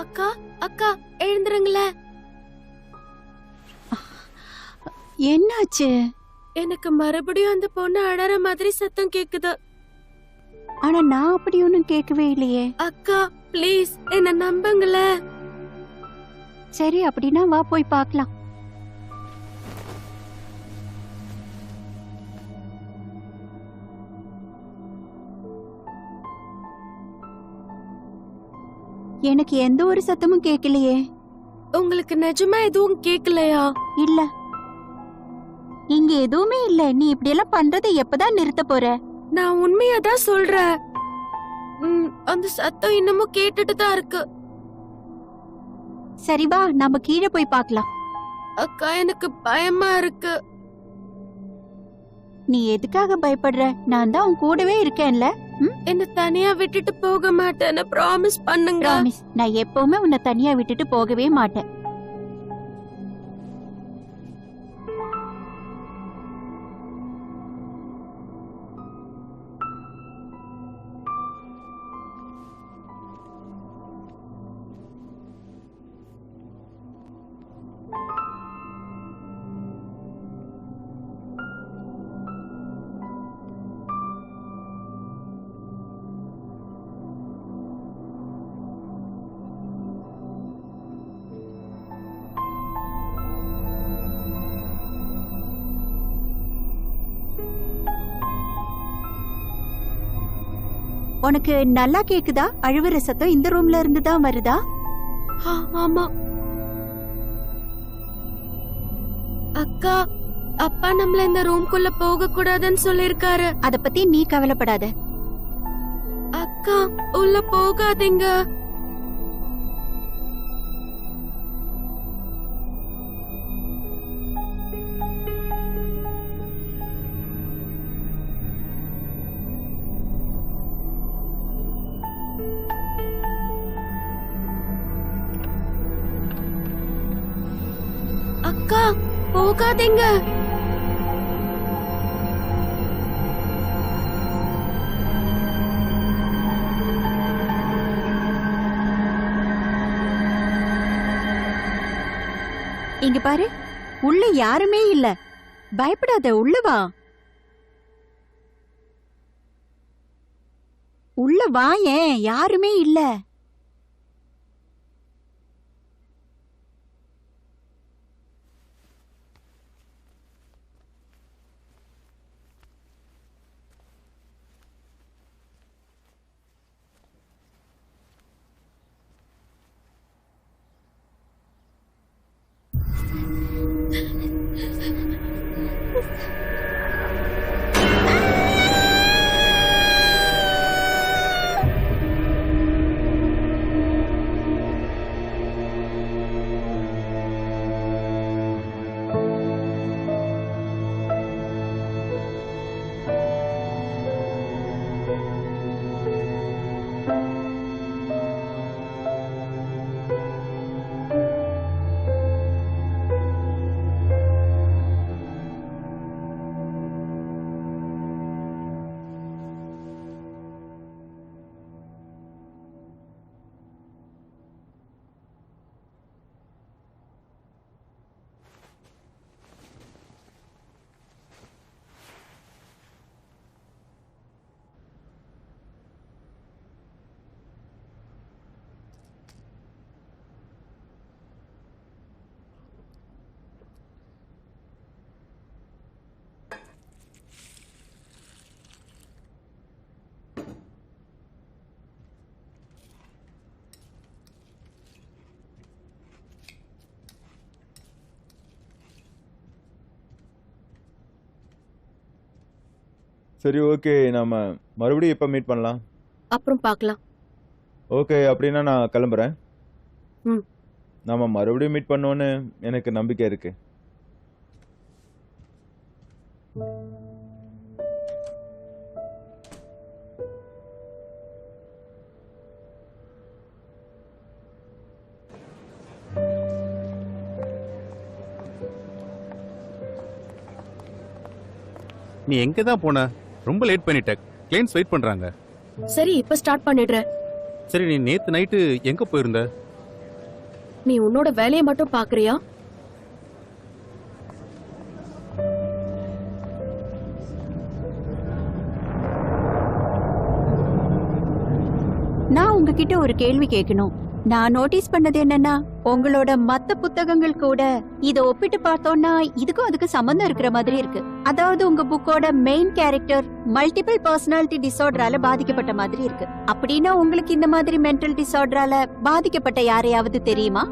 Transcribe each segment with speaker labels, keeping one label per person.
Speaker 1: அக்கா அக்கா எழுந்துருங்களே.
Speaker 2: என்னாச்சு?
Speaker 1: எனக்கு மறுபடியும் அந்த பொண்ணு அழற மாதிரி சத்தம் கேக்குது.
Speaker 2: ஆனா நான் அப்படி ஒண்ணும் கேட்கவே இல்லையே.
Speaker 1: அக்கா ப்ளீஸ் என்ன நம்புங்களே.
Speaker 2: சரி அப்படின்னா வா போய் பார்க்கலாம். எனக்கு எந்த ஒரு சத்தமும் கேட்கலையே.
Speaker 1: உங்களுக்கு நிஜமா எதுவும் கேக்கலையா?
Speaker 2: இல்ல, இங்க எதுவுமே இல்ல. நீ இப்படி எல்லாம் பண்றதை எப்பதான் நிறுத்த போற?
Speaker 1: நான் உண்மையாதான் சொல்றேன். அந்த சத்தம் இன்னமும் கேட்டுட்டு தான் இருக்கு.
Speaker 2: சரி வா நம்ம கீழே போய் பார்க்கலாம்.
Speaker 1: அக்கா எனக்கு பயமா இருக்கு.
Speaker 2: நீ எதுக்காக பயப்படுற? நான் தான் உன் கூடவே இருக்கேன்ல.
Speaker 1: என்ன தனியா விட்டுட்டு போக மாட்டேன்னு ப்ராமிஸ் பண்ணுங்க.
Speaker 2: ப்ராமிஸ். நான் எப்பவுமே உன்னை தனியா விட்டுட்டு போகவே மாட்டேன். உனக்கு நல்லா கேக்குதா? அழுவுற சத்தம் இந்த ரூம்ல இருந்து தான் வருதா?
Speaker 1: ஆமா அக்கா, அப்பா நம்மள இந்த ரூம்குள்ள போக கூடாதுன்னு சொல்லிருக்காரு.
Speaker 2: அத பத்தி நீ கவலைப்படாத.
Speaker 1: அக்கா உள்ள போகாதீங்க. அக்கா போகாதீங்க.
Speaker 2: இங்க பாரு, உள்ள யாருமே இல்ல. பயப்படாத, உள்ள வா. உள்ள வாயேன், யாருமே இல்ல.
Speaker 3: சரி ஓகே, நாம மறுபடியும் எப்போ மீட் பண்ணலாம்?
Speaker 1: அப்புறம் பார்க்கலாம்.
Speaker 3: ஓகே, அப்படின்னா நான் கிளம்புறேன்.
Speaker 1: ம்.
Speaker 3: நாம மறுபடியும் மீட் பண்ணோன்னு எனக்கு நம்பிக்கை இருக்கு.
Speaker 4: நீ எங்க தான் போன? ரொம்ப லேட் பண்ணிட்ட. கிளைண்ட்ஸ் வெயிட் பண்றாங்க.
Speaker 1: சரி இப்ப ஸ்டார்ட் பண்ணிடுறேன்.
Speaker 4: சரி, நீ நேத்து நைட்டு எங்க போயிருந்த?
Speaker 1: நீ உன்னோட வேலையை மட்டும் பாக்குறியா?
Speaker 2: நான் உங்ககிட்ட ஒரு கேள்வி கேட்கணும். நான் நோட்டீஸ் பண்ணது என்னன்னா, உங்களோட மத்த புத்தகங்கள் கூட இத ஒப்பிட்டு பார்த்தோம்னா இதுக்கும் அதுக்கு சம்பந்தம் இருக்கிற மாதிரி இருக்கு. அதாவது உங்க புக்கோட மெயின் கேரக்டர் மல்டிபிள் பர்சனாலிட்டி டிசார்டரால பாதிக்கப்பட்ட மாதிரி இருக்கு. அப்படின்னா உங்களுக்கு இந்த மாதிரி மென்டல் டிசார்டரால பாதிக்கப்பட்ட யாரையாவது தெரியுமா?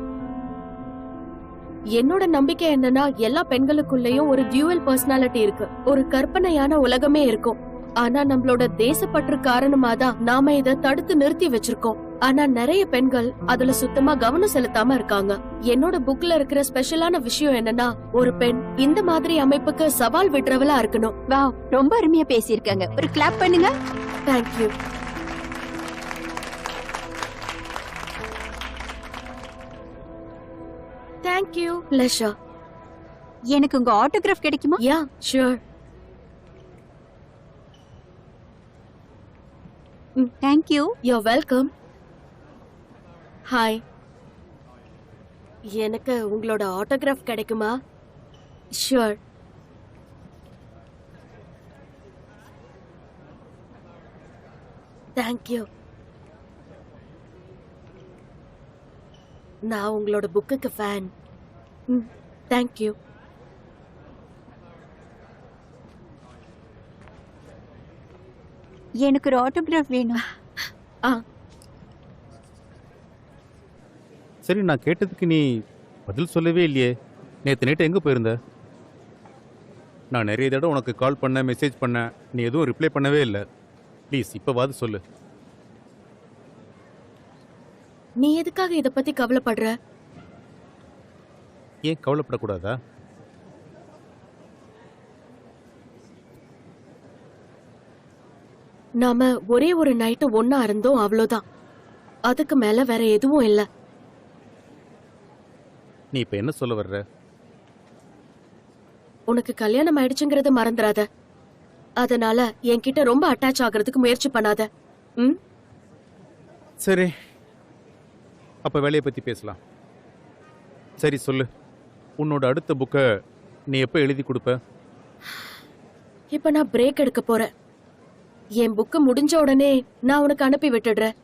Speaker 1: என்னோட நம்பிக்கை என்னன்னா, எல்லா பெண்களுக்குள்ளயும் ஒரு டியூவல் பர்சனாலிட்டி இருக்கு. ஒரு கற்பனையான உலகமே இருக்கும். ஆனா நம்மளோட தேசப்பற்று காரணமா தான் நாம இத தடுத்து நிறுத்தி வச்சிருக்கோம். ஆனா நிறைய பெண்கள் அதுல சுத்தமா கவனம் செலுத்தாம இருக்காங்க. என்னோட புக்ல இருக்கிற ஸ்பெஷலான விஷயம் என்னன்னா, ஒரு பெண் இந்த மாதிரி அமைப்புக்கு சவால் விடுறவளா இருக்கணும்.
Speaker 2: வாவ், ரொம்ப அருமையா பேசியிருக்காங்க. ஒரு கிளாப் பண்ணுங்க.
Speaker 1: தேங்க்யூ. தேங்க்யூ லஷா.
Speaker 2: எனக்கு உங்க ஆட்டோகிராஃப் கிடைக்குமா?
Speaker 1: Yeah, sure.
Speaker 2: Thank you.
Speaker 1: You welcome. Hi. எனக்கு உங்களோட ஆட்டோகிராஃப் கிடைக்குமா? ஷூர். தேங்க்யூ. நான் உங்களோட புக்குக்கு ஃபேன். தேங்க்யூ.
Speaker 2: எனக்கு ஒரு ஆட்டோகிராஃப் வேணும்.
Speaker 4: சரி, நான் கேட்டதுக்கு நீ பதில் சொல்லவே இல்லையே. நேற்று நைட்டு எங்கே போயிருந்த? நான் நிறைய தடவை உனக்கு கால் பண்ண, மெசேஜ் பண்ண, நீ எதுவும் ரிப்ளை பண்ணவே இல்லை. ப்ளீஸ் இப்போவாது சொல்லு.
Speaker 1: நீ எதுக்காக இத பத்தி கவலைப்படுற?
Speaker 4: ஏன் கவலைப்படக்கூடாதா?
Speaker 1: நாம ஒரே ஒரு நைட்டு ஒன்னா இருந்தோம், அவ்வளவுதான். அதுக்கு மேல வேற எதுவும் இல்ல.
Speaker 4: நீ இப்ப என்ன சொல்ல வர்ற?
Speaker 1: உனக்கு கல்யாணம் ஆயிடுச்சுங்கறத மறந்துடாத. அதனால என்கிட்ட ரொம்ப அட்டாச் ஆகிறதுக்கு முயற்சி பண்ணாத.
Speaker 4: சரி, அப்ப வேலையை பத்தி பேசலாம். சரி சொல்லு, உன்னோட அடுத்த புக்கை நீ எப்ப எழுதி கொடுப்ப?
Speaker 1: இப்ப நான் பிரேக் எடுக்க போறேன். என் புக்கு முடிஞ்ச உடனே நான் உனக்கு அனுப்பி விட்டுடுறேன்.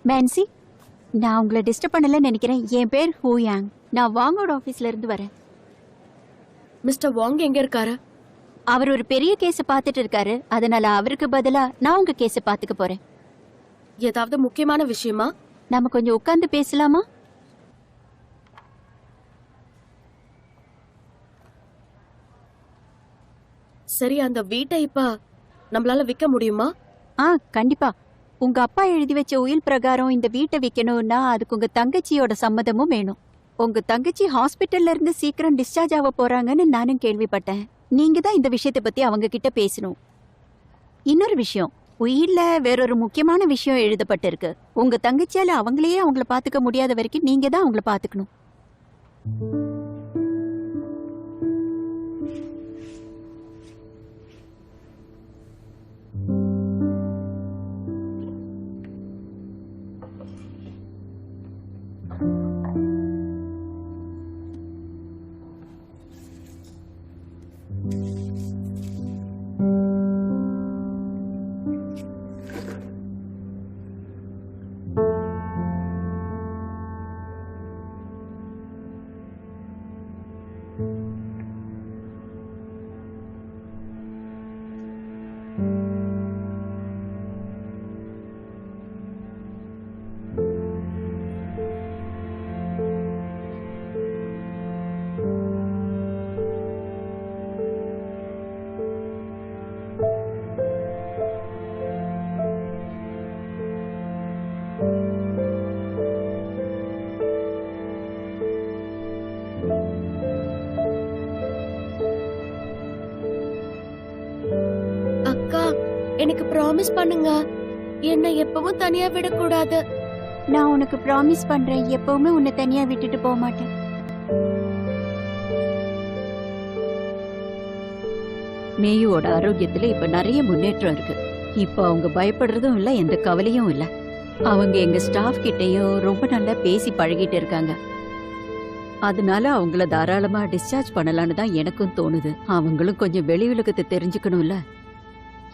Speaker 2: மேன்சி, நான் உங்களை டிஸ்டர்ப் பண்ணலன்னு நினைக்கிறேன். என் பேர் ஹூயாங். நான் வாங்கோட ஆபீஸ்ல இருந்து வரேன்.
Speaker 1: மிஸ்டர் வாங் எங்க இருக்காரு?
Speaker 2: அவர் ஒரு பெரிய கேஸ பாத்துட்டு இருக்காரு. அதனால அவருக்கு பதிலா நான் உங்க கேஸ பாத்துக்க போறேன்.
Speaker 1: ஏதாவது முக்கியமான விஷயமா?
Speaker 2: நாம கொஞ்சம் உட்கார்ந்து பேசலாமா?
Speaker 1: சரி, அந்த வீட்டை இப்ப நம்மளால விற்க முடியுமா?
Speaker 2: கண்டிப்பா. உங்க அப்பா எழுதி வச்ச உயில் பிரகாரம் இந்த வீட்டை விக்கணும்னா அதுக்கு உங்க தங்கச்சியோட சம்மதமும் வேணும். உங்க தங்கச்சி ஹாஸ்பிட்டல்ல இருந்து சீக்கிரம் டிஸ்சார்ஜ் ஆக போறாங்கன்னு நானும் கேள்விப்பட்டேன். நீங்க தான் இந்த விஷயத்தை பத்தி அவங்க கிட்ட பேசணும். இன்னொரு விஷயம், உயில்ல வேறொரு முக்கியமான விஷயம் எழுதப்பட்டிருக்கு. உங்க தங்கச்சியால அவங்களையே அவங்கள பாத்துக்க முடியாத வரைக்கும் நீங்க தான் அவங்கள பாத்துக்கணும்.
Speaker 1: எனக்கு ப்ராமிஸ் பண்ணுங்க, என்ன எப்பவும் தனியா விடக்கூடாது.
Speaker 2: நான் உனக்கு ப்ராமிஸ் பண்றேன், எப்பவுமே உன்னை தனியா விட்டுட்டு போக மாட்டேன். மேயுவோட ஆரோக்கியத்துல இப்ப நிறைய முன்னேற்றம் இருக்கு. இப்ப அவங்க பயப்படுறதும் இல்ல, எந்த கவலையும் இல்ல. அவங்க எங்க ஸ்டாஃப் கிட்டயும் ரொம்ப நல்லா பேசி பழகிட்டு இருக்காங்க. அதனால அவங்கள தாராளமா டிஸ்சார்ஜ் பண்ணலான்னு தான் எனக்கும் தோணுது. அவங்களும் கொஞ்சம் வெளி உலகத்தை தெரிஞ்சுக்கணும்ல.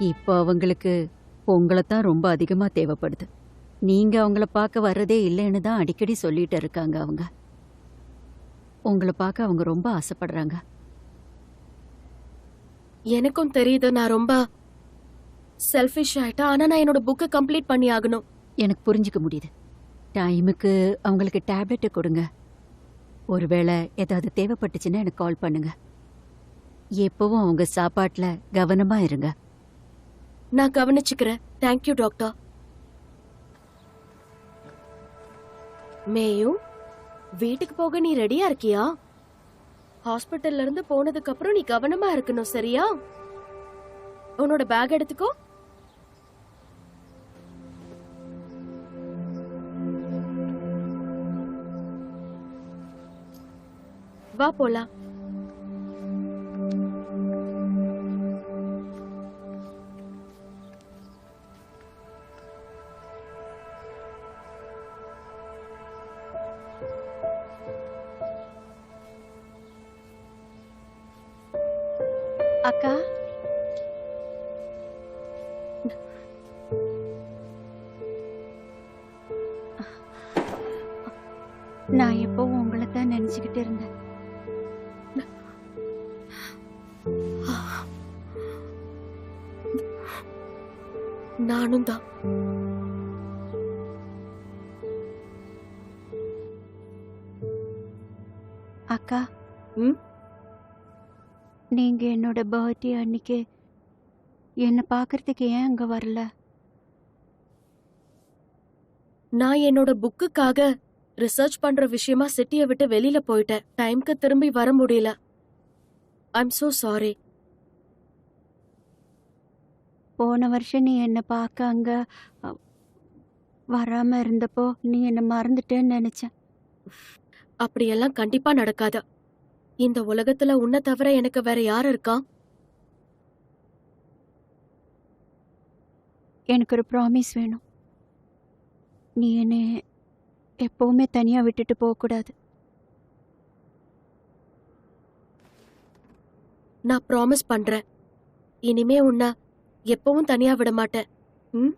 Speaker 2: இப்போ அவங்களுக்கு உங்களை தான் ரொம்ப அதிகமா தேவைப்படுது. நீங்க அவங்கள பார்க்க வர்றதே இல்லைன்னு தான் அடிக்கடி சொல்லிட்டு இருக்காங்க அவங்க. உங்களை பார்க்க அவங்க ரொம்ப ஆசைப்படுறாங்க.
Speaker 1: எனக்கும் தெரியுது நான் ரொம்ப செல்ஃபிஷ் ஆயிட்டேன். ஆனா நான் என்னோட புக்கை கம்ப்ளீட் பண்ணி ஆகணும்.
Speaker 2: எனக்கு புரிஞ்சுக்க முடியுது. டைமுக்கு அவங்களுக்கு டேப்லெட்டை கொடுங்க. ஒருவேளை ஏதாவது தேவைப்பட்டுச்சுன்னா எனக்கு கால் பண்ணுங்க. எப்பவும் அவங்க சாப்பாட்டுல கவனமா இருங்க.
Speaker 1: நான் கவனிச்சுக்கிறேன். Thank you doctor. மேயு, வீட்டுக்கு போக நீ ரெடியா இருக்கியா? ஹாஸ்பிட்டல்ல இருந்து போனதுக்கு அப்புறம் நீ கவனமா இருக்கணும், சரியா? உன்னோட பேக் எடுத்துக்கோ. வா போலாம்.
Speaker 2: அக்கா, நான் எப்பவும் உங்களை தான் நினைச்சுக்கிட்டு இருந்தேன்.
Speaker 1: நானும் தான்.
Speaker 2: அக்கா,
Speaker 1: ம்?
Speaker 2: நீங்க என்னோட பர்த்டே அன்னைக்கு என்ன பார்க்கறதுக்கு ஏன் அங்க வரல?
Speaker 1: நான் என்னோட புக்குக்காக ரிசர்ச் பண்ற விஷயமா சிட்டியை விட்டு வெளியில போயிட்டேன். டைம்க்கு திரும்பி வர முடியல. I'm so sorry.
Speaker 2: போன வருஷம் நீ என்ன பார்க்க அங்க அ, வராம இருந்தப்போ நீ என்ன மறந்துட்டேன்னு நினைச்சேன்.
Speaker 1: அப்படியெல்லாம் கண்டிப்பா நடக்காது. இந்த உலகத்துல உன்னை தவிர எனக்கு வேற யார் இருக்கா?
Speaker 2: எனக்கு ஒரு ப்ராமிஸ் வேணும். நீ என்னை எப்பவுமே தனியா விட்டுட்டு போகக்கூடாது.
Speaker 1: நான் ப்ராமிஸ் பண்றேன். இனிமே உன்னை எப்பவும் தனியா விட மாட்டேன். ம்?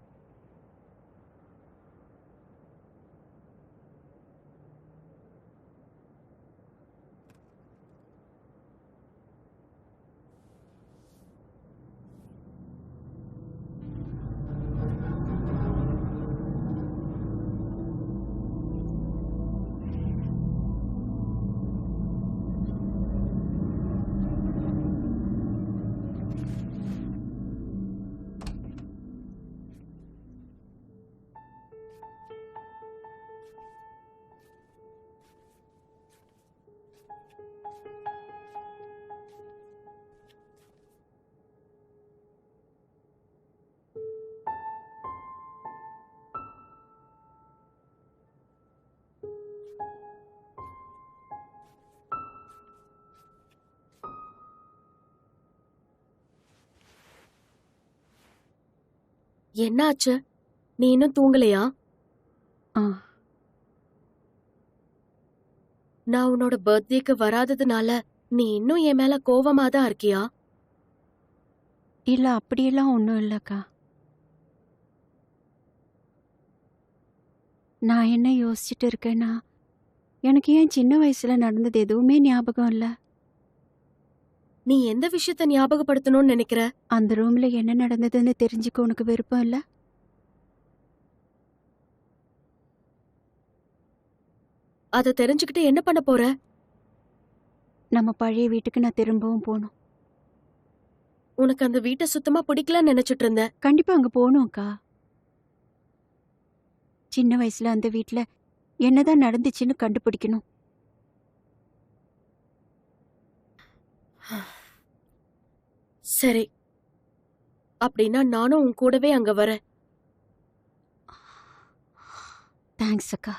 Speaker 1: என்னாச்சு? நீ இன்னும் தூங்கலையா?
Speaker 2: ஆ,
Speaker 1: நான் உன்னோட பர்த்டேக்கு வராததுனால நீ இன்னும் என் மேல கோவமா தான் இருக்கியா?
Speaker 2: இல்ல அப்படியெல்லாம் ஒன்றும் இல்லக்கா. நான் என்ன யோசிச்சுட்டு இருக்கேன்னா, எனக்கு ஏன் சின்ன வயசுல நடந்தது எதுவுமே ஞாபகம் இல்ல.
Speaker 1: நீ எந்த விஷயத்த ஞாபகப்படுத்தணும்னு நினைக்கிற?
Speaker 2: அந்த ரூம்ல என்ன நடந்ததுன்னு தெரிஞ்சுக்க உனக்கு விருப்பம் இல்ல?
Speaker 1: அதை தெரிஞ்சுக்கிட்டு என்ன பண்ண போற?
Speaker 2: நம்ம பழைய வீட்டுக்கு நான் திரும்பவும் போகணும்.
Speaker 1: உனக்கு அந்த வீட்டை சுத்தமா பிடிக்கலன்னு நினைச்சிட்டு இருந்தேன்.
Speaker 2: கண்டிப்பா அங்க போகணும் அக்கா. சின்ன வயசுல அந்த வீட்ல என்னதான் நடந்துச்சுன்னு கண்டுபிடிக்கணும்.
Speaker 1: சரி, அப்படின்னா நானும் உன் கூடவே அங்க வரேன்.
Speaker 2: தேங்க்ஸ் அக்கா.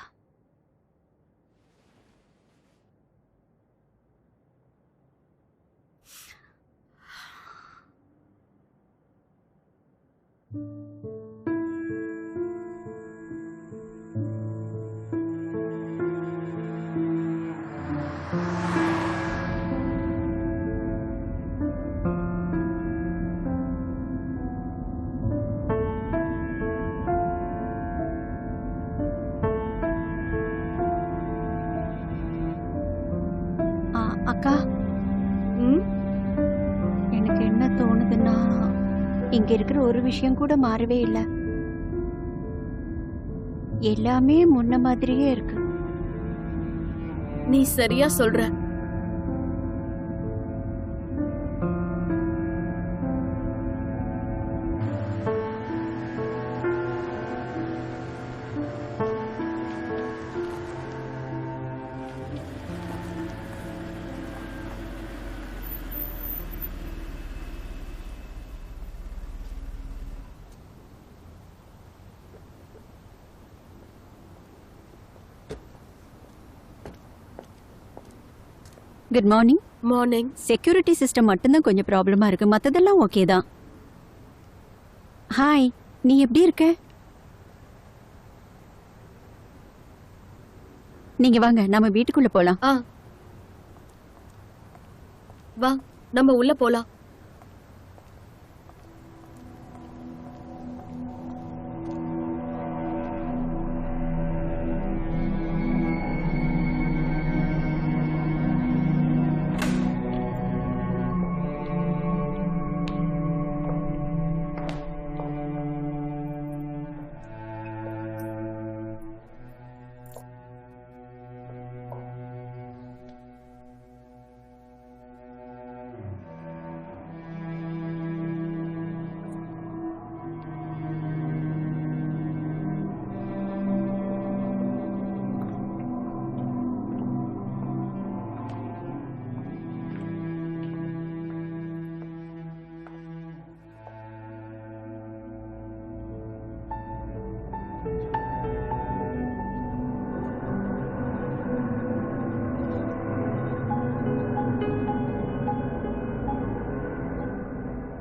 Speaker 2: இருக்கிற ஒரு விஷயம் கூட மாறவே இல்ல. எல்லாமே முன்ன மாதிரியே இருக்கு.
Speaker 1: நீ சரியா சொல்ற.
Speaker 2: Good morning.
Speaker 1: Morning.
Speaker 2: Security system மட்டும்தான் கொஞ்சம் ப்ராப்ளமா இருக்கு, மத்ததெல்லாம் ஓகே தான். ஹாய், நீ எப்படி இருக்க? நீங்க வாங்க, நம்ம வீட்டுக்குள்ள போலாம்.
Speaker 1: வா, நம்ம உள்ள போலாம்.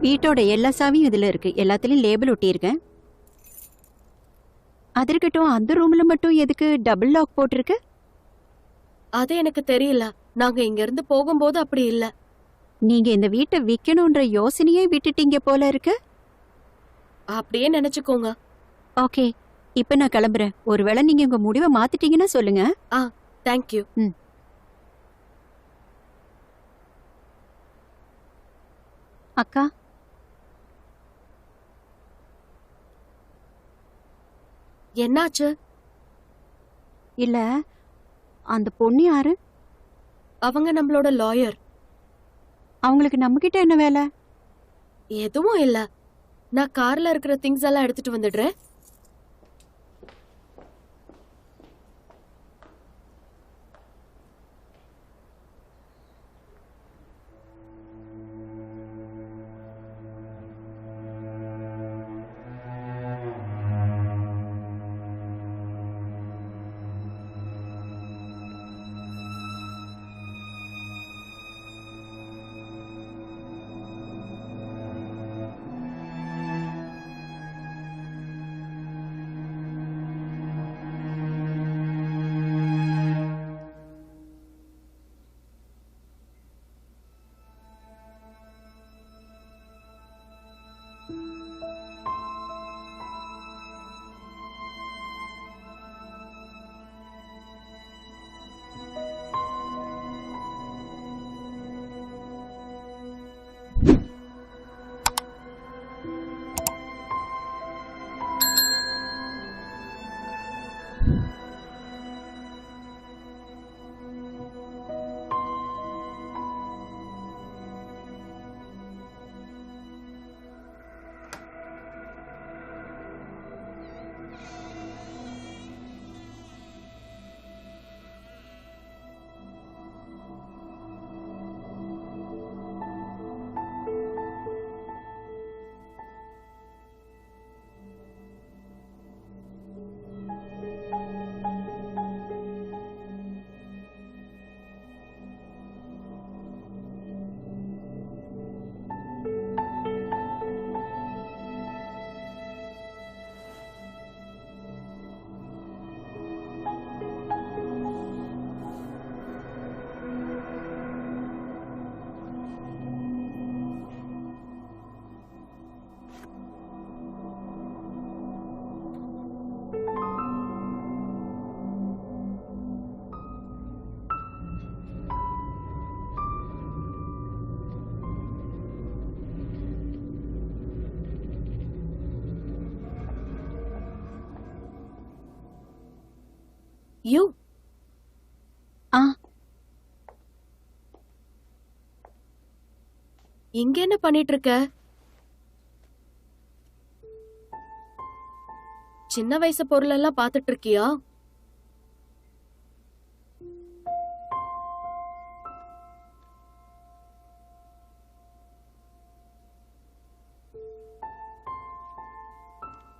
Speaker 2: வீட்டோட எல்லா சாவியும் இதுல இருக்கு, எல்லாத்துலயும் லேபிள் ஒட்டியிருக்கேன். அது இருக்கட்டும், அந்த ரூம்ல மட்டும் எதுக்கு டபுள் லாக் போட்டிருக்கு?
Speaker 1: அது எனக்கு தெரியல. நாங்க இங்க இருந்து போகும்போது அப்படி இல்ல.
Speaker 2: நீங்க இந்த வீட்டை விக்கணும்ன்ற யோசனையே விட்டுட்டீங்க போல இருக்கு.
Speaker 1: அப்படியே நினைச்சுக்கோங்க.
Speaker 2: ஓகே, இப்ப நான் கிளம்புறேன். ஒருவேளை நீங்க உங்க முடிவை மாத்திட்டீங்கன்னா சொல்லுங்க.
Speaker 1: தேங்க்யூ.
Speaker 2: அக்கா,
Speaker 1: என்னாச்சு?
Speaker 2: இல்ல, அந்த பொண்ணு யாரு?
Speaker 1: அவங்க நம்மளோட லாயர்.
Speaker 2: அவங்களுக்கு நம்ம கிட்ட என்ன வேலை?
Speaker 1: எதுவும் இல்ல. நான் கார்ல இருக்கிற திங்ஸ் எல்லாம் எடுத்துட்டு வந்துடுறேன். யூ
Speaker 2: ஆ
Speaker 1: இங்க என்ன பண்ணிட்டு இருக்க? சின்ன வயசு பொருள் எல்லாம் பாத்துட்டு இருக்கியா?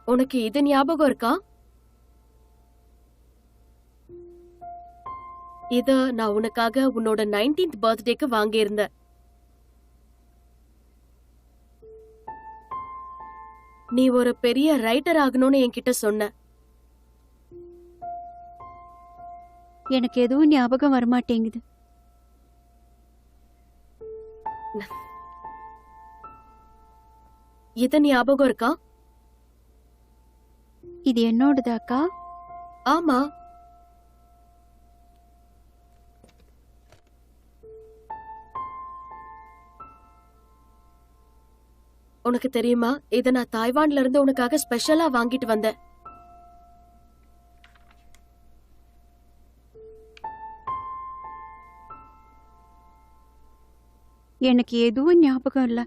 Speaker 1: உனக்கு இது ஞாபகம் இருக்கா? இத நான் உனக்காக உன்னோட 19th பர்த்டேக்கு வாங்கியிருந்தேன். நீ ஒரு பெரிய ரைட்டர் ஆகணும்னு என்கிட்ட சொன்ன.
Speaker 2: எனக்கு எதுவும் ஞாபகம் வரமாட்டேங்குது.
Speaker 1: இது ஞாபகம் இருக்கா?
Speaker 2: இது என்னோடதாக்கா?
Speaker 1: ஆமா. உனக்கு தெரியுமா, இத நான் தாய்வான்ல இருந்து உனக்காக ஸ்பெஷலா வாங்கிட்டு வந்தேன்.
Speaker 2: எனக்கு எதுவும் ஞாபகம் இல்ல.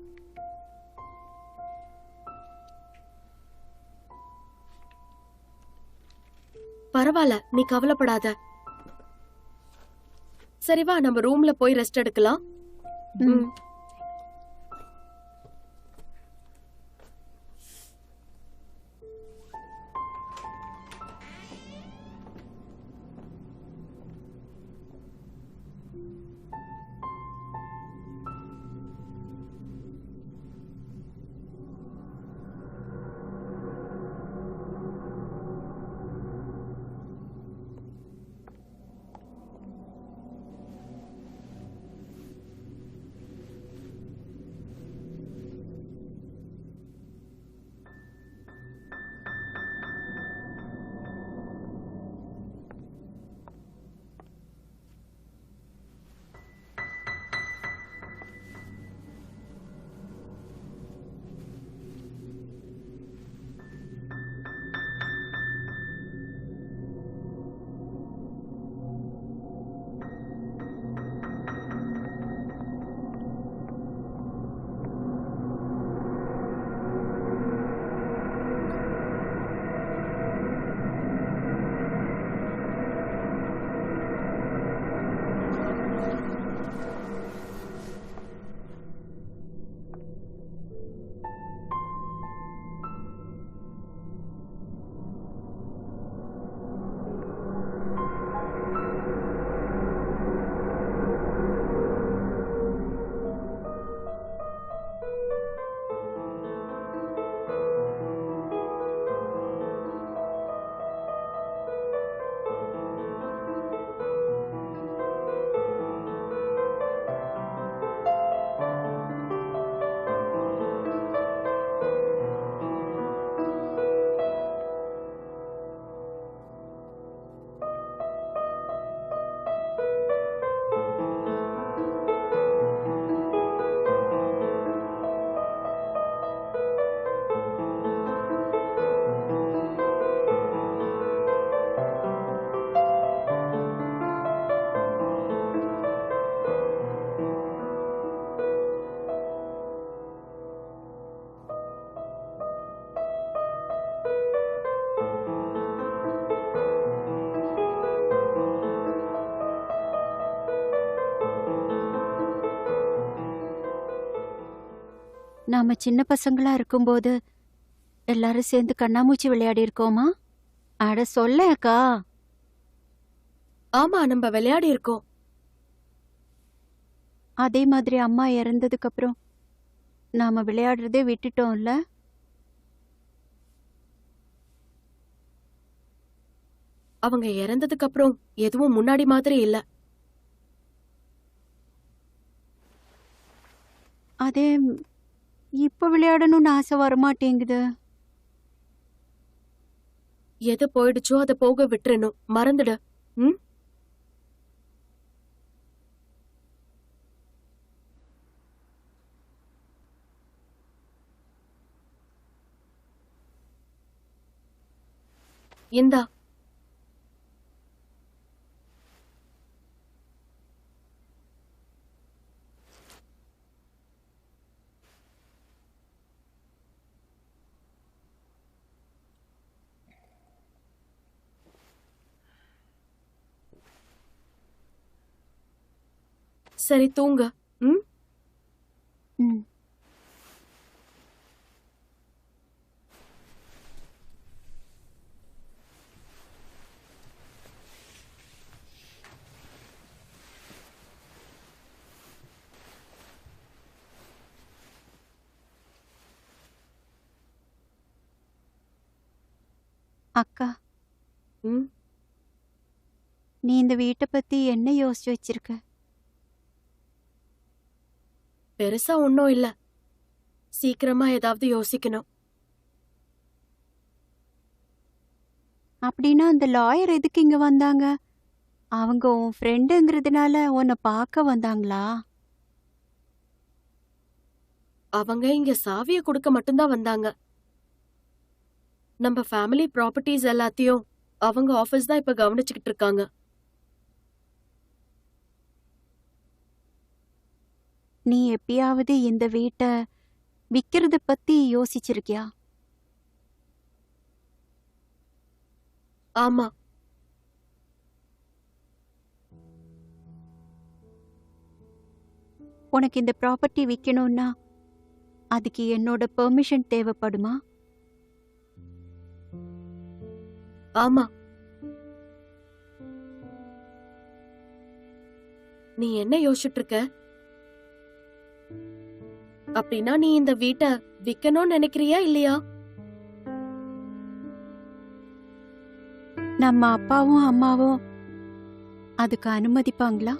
Speaker 1: பரவாயில்ல, நீ கவலைப்படாத. சரி வா, நம்ம ரூம்ல போய் ரெஸ்ட் எடுக்கலாம்.
Speaker 2: ம். நாம சின்ன பசங்களா இருக்கும்போது எல்லாரும் சேர்ந்து கண்ணாமூச்சி விளையாடி இருக்கோமா? அட சொல்ல அக்கா.
Speaker 1: ஆமா, நம்ம விளையாடி இருக்கோம்.
Speaker 2: அதே மாதிரி அம்மா இறந்ததுக்கு அப்புறம் நாம விளையாடுறதே விட்டுட்டோம்ல.
Speaker 1: அவங்க இறந்ததுக்கு அப்புறம் எதுவும் முன்னாடி மாதிரி இல்ல.
Speaker 2: அதே இப்ப விளையாடணும்னு ஆசை வரமாட்டேங்குது.
Speaker 1: எது போயிடுச்சோ அதை போக விட்டுறணும், மறந்துடு. ம். இந்தா. சரி தூங்க. ம்.
Speaker 2: ம். அக்கா,
Speaker 1: ம்.
Speaker 2: நீ இந்த வீட்டை பத்தி என்ன யோசிச்சு வச்சிருக்க?
Speaker 1: பெருசா ஒன்னும் இல்ல. சீக்கிரமா ஏதாவது யோசிக்கணும்.
Speaker 2: அப்படின்னா அந்த லாயர் எதுக்கு இங்க வந்தாங்க? அவங்க உன் ஃப்ரெண்டுங்கிறதுனால உன்னை பார்க்க வந்தாங்களா?
Speaker 1: அவங்க இங்க சாவிய கொடுக்க மட்டும்தான் வந்தாங்க. நம்ம ஃபேமிலி ப்ராப்பர்ட்டிஸ் எல்லாத்தையும் அவங்க ஆபீஸ் தான் இப்ப கவனிச்சுக்கிட்டு இருக்காங்க.
Speaker 2: நீ எப்பயாவது இந்த வீட்டை விக்கிறத பத்தி யோசிச்சிருக்கியா?
Speaker 1: ஆமா.
Speaker 2: உனக்கு இந்த ப்ராப்பர்ட்டி விக்கணும்னா அதுக்கு என்னோட பெர்மிஷன் தேவைப்படுமா?
Speaker 1: ஆமா. நீ என்ன யோசிச்சுட்டு இருக்க? அப்படின்னா நீ இந்த வீட்டை விக்கணும்னு நினைக்கிறியா இல்லையா?
Speaker 2: நம்ம அப்பாவும் அம்மாவும் அதுக்கு அனுமதிப்பாங்களா?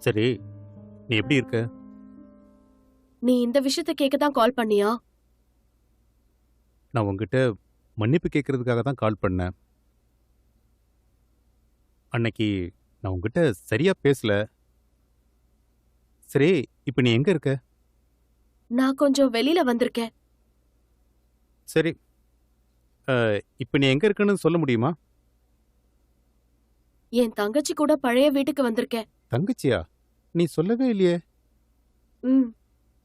Speaker 4: சரி, நீ எப்படி இருக்க?
Speaker 1: நீ இந்த விஷயத்த கேட்க தான் கால் பண்ணியா?
Speaker 4: நான் உங்ககிட்ட மன்னிப்பு கேட்கறதுக்காக தான் கால் பண்ணேன். அன்னைக்கு நான் உங்ககிட்ட சரியா பேசல. சரி, இப்போ நீ எங்க இருக்க?
Speaker 1: நான் கொஞ்சம் வெளியில வந்திருக்கேன்.
Speaker 4: சரி, இப்போ நீ எங்க இருக்கன்னு சொல்ல முடியுமா?
Speaker 1: என் தங்கச்சி கூட பழைய வீட்டுக்கு வந்திருக்கேன்.
Speaker 4: தங்கச்சியா? நீ சொல்லவே இல்லையே.
Speaker 1: ம்.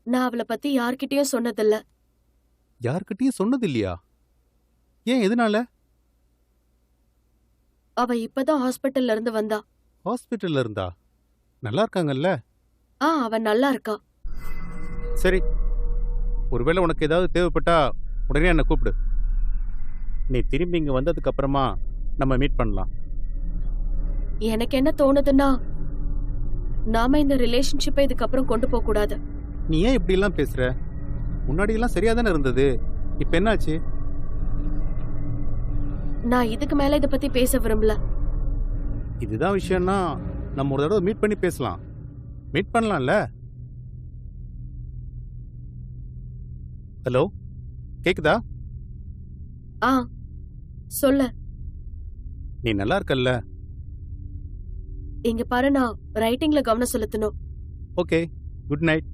Speaker 1: நான் அவளை பத்தி யார்கிட்டயும் சொன்னதில்ல.
Speaker 4: யார்கிட்டயும் சொன்னது இல்லையா? ஏன், எதனால?
Speaker 1: அவ இப்பதான் ஹாஸ்பிட்டல்ல இருந்து வந்தா.
Speaker 4: ஹாஸ்பிட்டல்ல இருந்தா? நல்லா இருக்காங்கல்ல?
Speaker 1: அவ நல்லா இருக்கா.
Speaker 4: சரி, ஒருவேளை உனக்கு ஏதாவது தேவைப்பட்டா உடனே என்னை கூப்பிடு. நீ திரும்பி இங்க வந்ததுக்கு அப்புறமா நம்ம மீட் பண்ணலாம்.
Speaker 1: எனக்கு என்ன தோணுதுன்னா, நாம இந்த ரிலேஷன்ஷிப்பை இதுக்கப்புறம் கொண்டு போக கூடாது.
Speaker 4: நீ ஏன் இப்படி எல்லாம் பேசுற? முன்னாடி எல்லாம் சரியா தானே இருந்தது. இப்ப என்னாச்சு?
Speaker 1: நான் இதுக்கு மேல இத பத்தி பேச விரும்பல.
Speaker 4: இதுதான் விஷயம்னா நம்ம ஒரு தடவை மீட் பண்ணி பேசலாம். மீட் பண்ணலாம்ல? ஹலோ, கேக்குதா?
Speaker 1: சொல்ல.
Speaker 4: நீ நல்லா இருக்கல்ல?
Speaker 1: இங்க பாரு, நான் ரைட்டிங்ல கவனம் செலுத்தணும்.
Speaker 4: Okay, good night.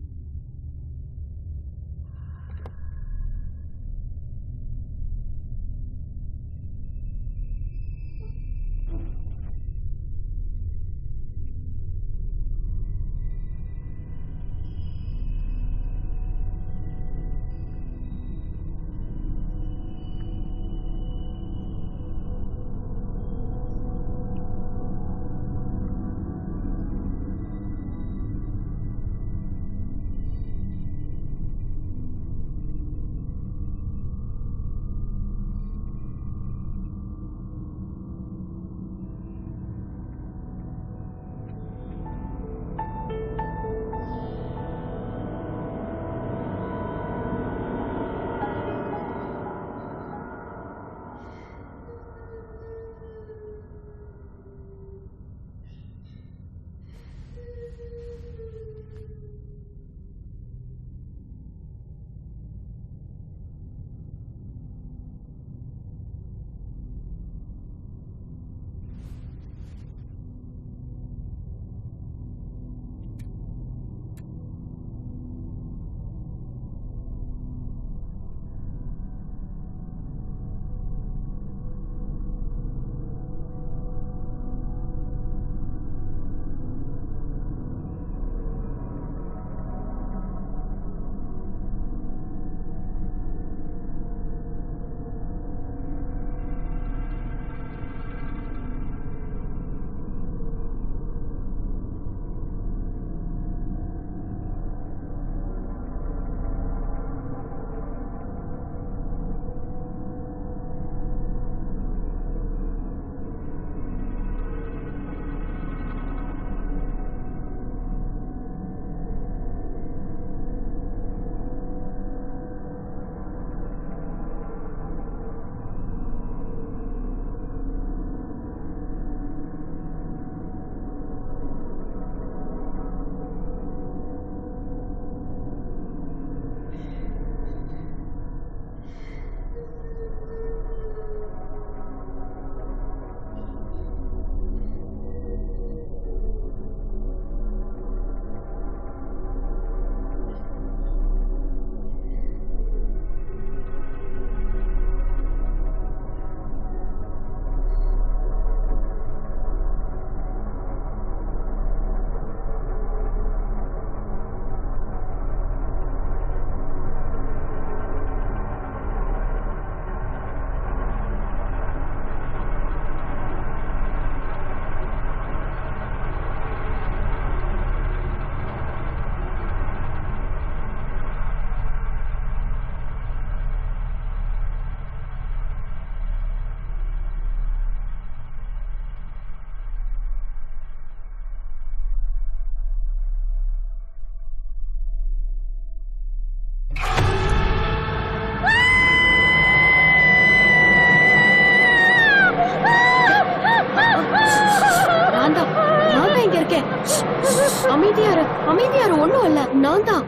Speaker 1: இருக்கேன். அமைதியாரு ஒண்ணும் இல்ல, நான் தான்.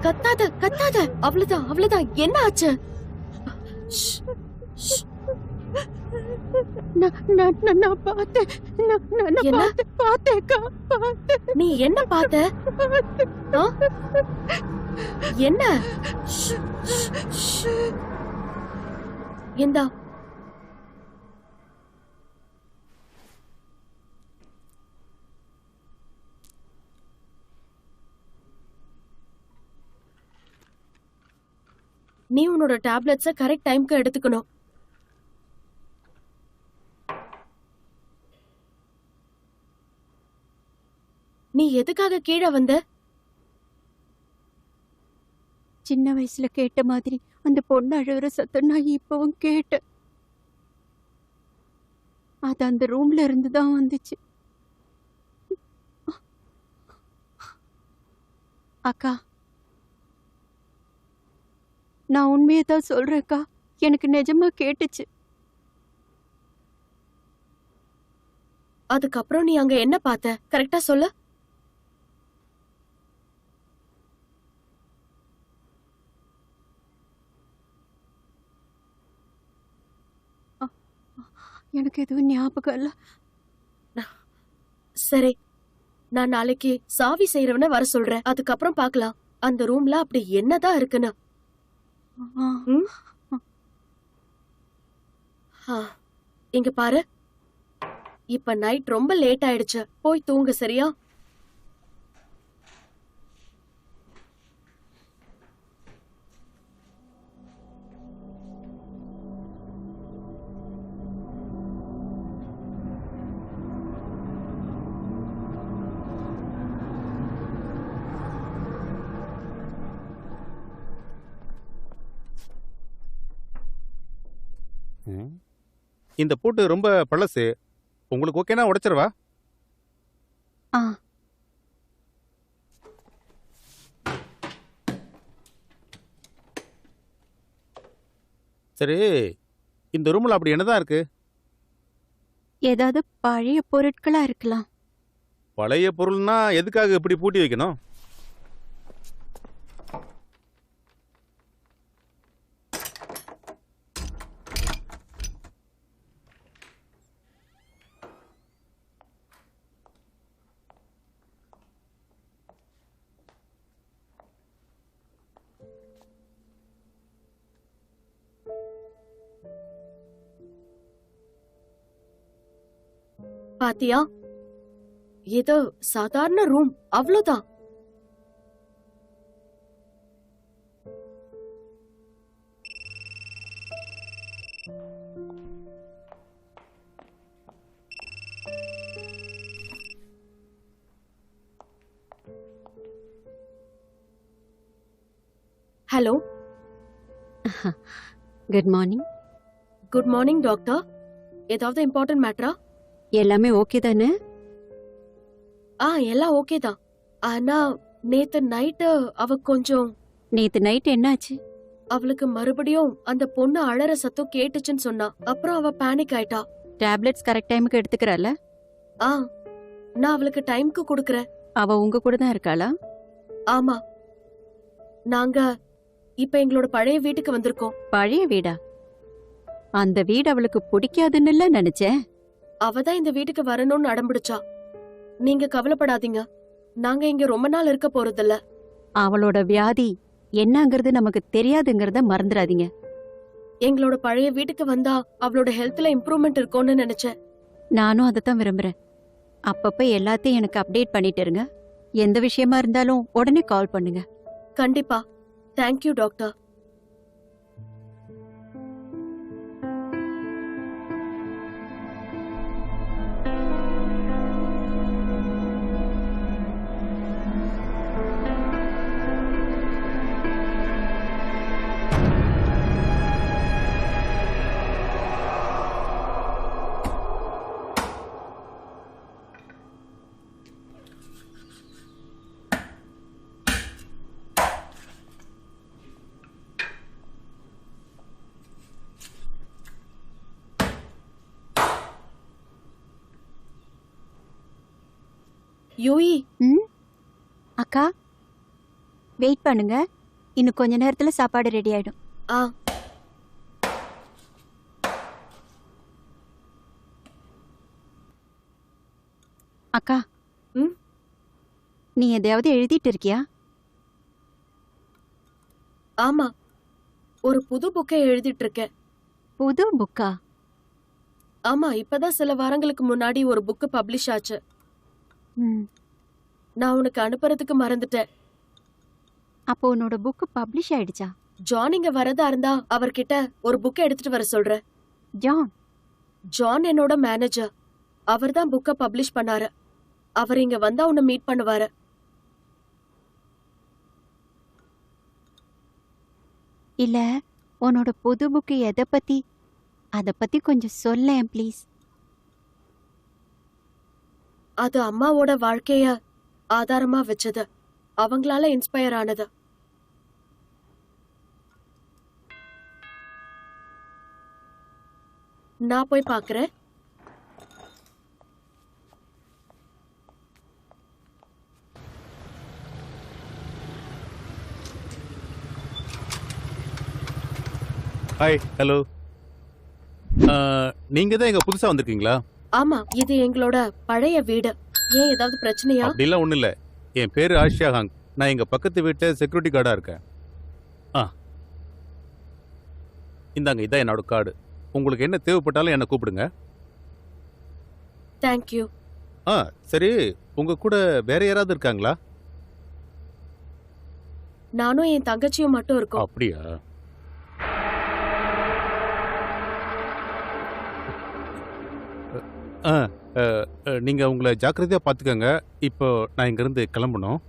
Speaker 1: கத்தாத, அவ்வளவுதான். என்ன ஆச்சு?
Speaker 2: நான் பார்த்தேன்.
Speaker 1: என்ன?
Speaker 2: பார்த்தேன்க்கா.
Speaker 1: நீ என்ன பார்த்த? ஆ? என்ன? இந்தா. நீ உன்னோட டேப்லெட்ஸ கரெக்ட் டைம்க்கு எடுத்துக்கணும். நீ எதுக்காக கீழே வந்த?
Speaker 2: சின்ன வயசுல கேட்ட மாதிரி அந்த பொண்ணு அழுகுற சத்தம் நான் இப்பவும் கேட்டேன். அது அந்த ரூம்ல இருந்து தான் வந்துச்சு. அக்கா, நான் உண்மையை தான் சொல்றேன்க்கா. எனக்கு நிஜமா கேட்டுச்சு.
Speaker 1: அதுக்கப்புறம் நீ அங்க என்ன பார்த்த? கரெக்டா சொல்லு.
Speaker 2: எனக்கு எதுவும் ஞாபகம் இல்ல.
Speaker 1: சரி, நான் நாளைக்கு சாவி செய்யறவன வர சொல்றேன். அதுக்கப்புறம் பார்க்கலாம் அந்த ரூம்ல அப்படி என்னதான் இருக்குன்னு. ம்? இங்க பாரு, இப்ப நைட் ரொம்ப லேட் ஆயிடுச்சு, போய் தூங்கு, சரியா?
Speaker 4: இந்த பூட்டு ரொம்ப பழசு. உங்களுக்கு ஓகேனா உடைச்சிடவா?
Speaker 2: ஆ,
Speaker 4: சரி, இந்த ரூம்ல அப்படி என்னதான் இருக்கு?
Speaker 2: ஏதாவது பழைய பொருட்களா இருக்கலாம்.
Speaker 4: பழைய பொருள்னா எதுக்காக இப்படி பூட்டி வைக்கணும்?
Speaker 1: பாத்தியா, இது சாதாரண ரூம், அவ்வளவுதான். Hello.
Speaker 2: Good morning.
Speaker 1: Good morning doctor. ஏதாவது இம்பார்ட்டன்ட் மேட்டரா?
Speaker 2: எல்லாமே ஓகே தானே?
Speaker 1: எல்லாம் ஓகே தான். ஆனா நேத்து நைட்டு அவ கொஞ்சம்.
Speaker 2: நேத்து நைட் என்னாச்சு?
Speaker 1: அவளுக்கு மறுபடியும் அந்த பொண்ணு அழற சத்தம் கேட்டுச்சுன்னு சொன்னா. அப்புறம் அவ பேனிக் ஆயிட்டா.
Speaker 2: டேப்லெட்ஸ் கரெக்ட் டைமுக்கு எடுத்துக்கறல?
Speaker 1: நான் அவளுக்கு டைம்க்கு குடுக்கறேன்.
Speaker 2: அவ உங்க கூட தான் இருக்காளா?
Speaker 1: ஆமா, நாங்க இப்ப எங்களோட பழைய வீட்டுக்கு வந்திருக்கோம்.
Speaker 2: பழைய வீடா? அந்த வீடு அவளுக்கு பிடிக்காதுன்னு நினைச்சேன்.
Speaker 1: அவதான் இந்த வீட்டுக்கு வரணும்னு அடம்பிடிச்சா. நீங்க கவலைப்படாதீங்க, நாங்க இங்க ரொம்ப நாள் இருக்க போறதில்ல.
Speaker 2: அவளோட வியாதி என்னங்கிறது நமக்கு தெரியாதுங்கிறத மறந்துடாதீங்க.
Speaker 1: எங்களோட பழைய வீட்டுக்கு வந்தா அவளோட ஹெல்த்ல இம்ப்ரூவ்மெண்ட் இருக்கும்னு நினைச்சேன்.
Speaker 2: நானும் அதைத்தான் விரும்புறேன். அப்பப்ப எல்லாத்தையும் எனக்கு அப்டேட் பண்ணிட்டு இருங்க. எந்த விஷயமா இருந்தாலும் உடனே கால் பண்ணுங்க.
Speaker 1: கண்டிப்பா. Thank you doctor. யூயி,
Speaker 2: ம் அக்கா வெயிட் பண்ணுங்க, இன்னும் கொஞ்ச நேரத்துல சாப்பாடு ரெடி ஆயிடும்.
Speaker 1: ஆ
Speaker 2: அக்கா
Speaker 1: ம்
Speaker 2: நீ எதையாவது எழுதிட்டு இருக்கியா?
Speaker 1: ஆமா, ஒரு புது புக்கை எழுதிட்டு இருக்கேன்.
Speaker 2: புது புக்கா?
Speaker 1: ஆமா, இப்பதான் சில வாரங்களுக்கு முன்னாடி ஒரு புக் பப்ளிஷ் ஆச்சு.
Speaker 2: ம்
Speaker 1: நான் உனக்கு அனுப்புறதுக்கு மறந்துட்டேன்.
Speaker 2: அப்போ உன்னோட புக் பப்ளிஷ் ஆயிடுச்சா?
Speaker 1: ஜான் இங்க வரதா இருந்தா அவர்கிட்ட ஒரு புக்கை எடுத்துட்டு வர சொல்றேன்.
Speaker 2: ஜான்?
Speaker 1: ஜான் என்னோட மேனேஜர். அவர்தான் புக்கை பப்ளிஷ் பண்ணாரு. அவர் இங்க வந்தா உன்னை மீட் பண்ணுவாரு.
Speaker 2: இல்ல, உன்னோட புது புக்கு எதை பத்தி? அத பத்தி கொஞ்சம் சொல்லேன் ப்ளீஸ்.
Speaker 1: அது அம்மாவோட வாழ்க்கைய ஆதாரமா வச்சது. அவங்களால இன்ஸ்பயர் ஆனது. நான் போய் பாக்குறேன்.
Speaker 4: Hi, hello. நீங்க தான் இங்க புதுசா வந்திருக்கீங்களா?
Speaker 1: ஆமா, இது எங்களோட பழைய வீடு. ஏன், ஏதாவது பிரச்சனையா?
Speaker 4: அப்படிலாம் ஒண்ணும் இல்ல. என் பேரு ஆஷியா ஹாங். நான் எங்க பக்கத்து வீட்டுல செக்யூரிட்டி கார்டா இருக்கேன். ஆ, இந்தாங்க, இதான் என்னோட கார்டு. உங்களுக்கு என்ன தேவைப்பட்டாலும் என்ன கூப்பிடுங்க.
Speaker 1: தேங்க்யூ.
Speaker 4: ஆ, சரி. உங்க கூட வேற யாராவது இருக்காங்களா?
Speaker 1: நானும் என் தங்கச்சியும் மட்டும் இருக்கோம்.
Speaker 4: அப்படியா? ஆ, நீங்க உங்களை ஜாக்கிரதையா பாத்துக்கங்க. இப்போ நான் இங்க இருந்து கிளம்பணும்.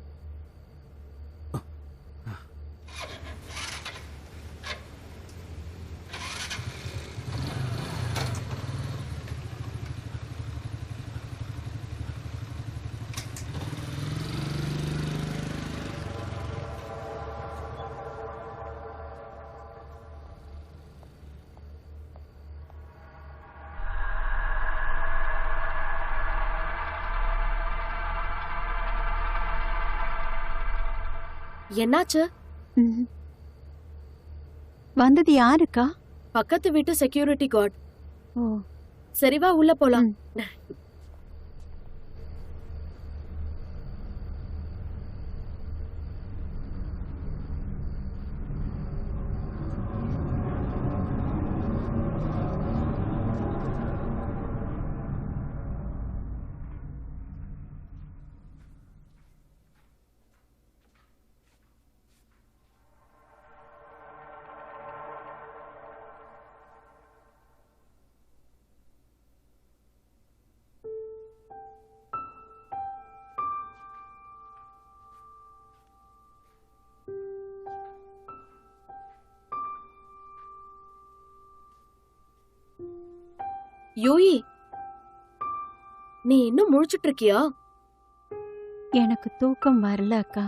Speaker 1: என்னாச்சு?
Speaker 2: ம். வந்தது யாருக்கா?
Speaker 1: பக்கத்து வீட்டு செக்யூரிட்டி கார்டு.
Speaker 2: ஓ,
Speaker 1: சரி வா, உள்ள போலாம். யூயி, நீ இன்னும் முழிச்சிட்டு இருக்கியா?
Speaker 2: எனக்கு தூக்கம் வரல அக்கா.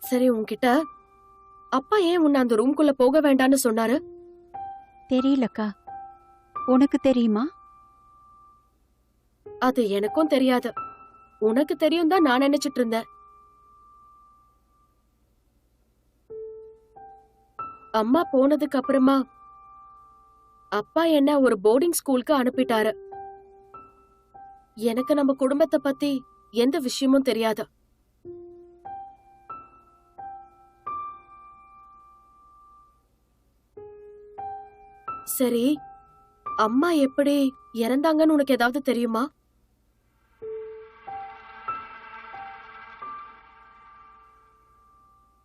Speaker 1: சரி, உன்கிட்ட அப்பா ஏன் உன்னை அந்த ரூம்குள்ள போக வேண்டாம்னு சொன்னாரு?
Speaker 2: தெரியலக்கா, உனக்கு தெரியுமா?
Speaker 1: அது எனக்கும் தெரியாது. உனக்கு தெரியும் தான் நான் நினைச்சிட்டு இருந்தேன். அம்மா போனதுக்கு அப்புறமா அப்பா என்ன ஒரு போர்டிங் ஸ்கூலுக்கு அனுப்பிட்டாரு. எனக்கு நம்ம குடும்பத்தை பத்தி எந்த விஷயமும் தெரியாது. சரி, அம்மா எப்படி இறந்தாங்கன்னு உனக்கு ஏதாவது தெரியுமா?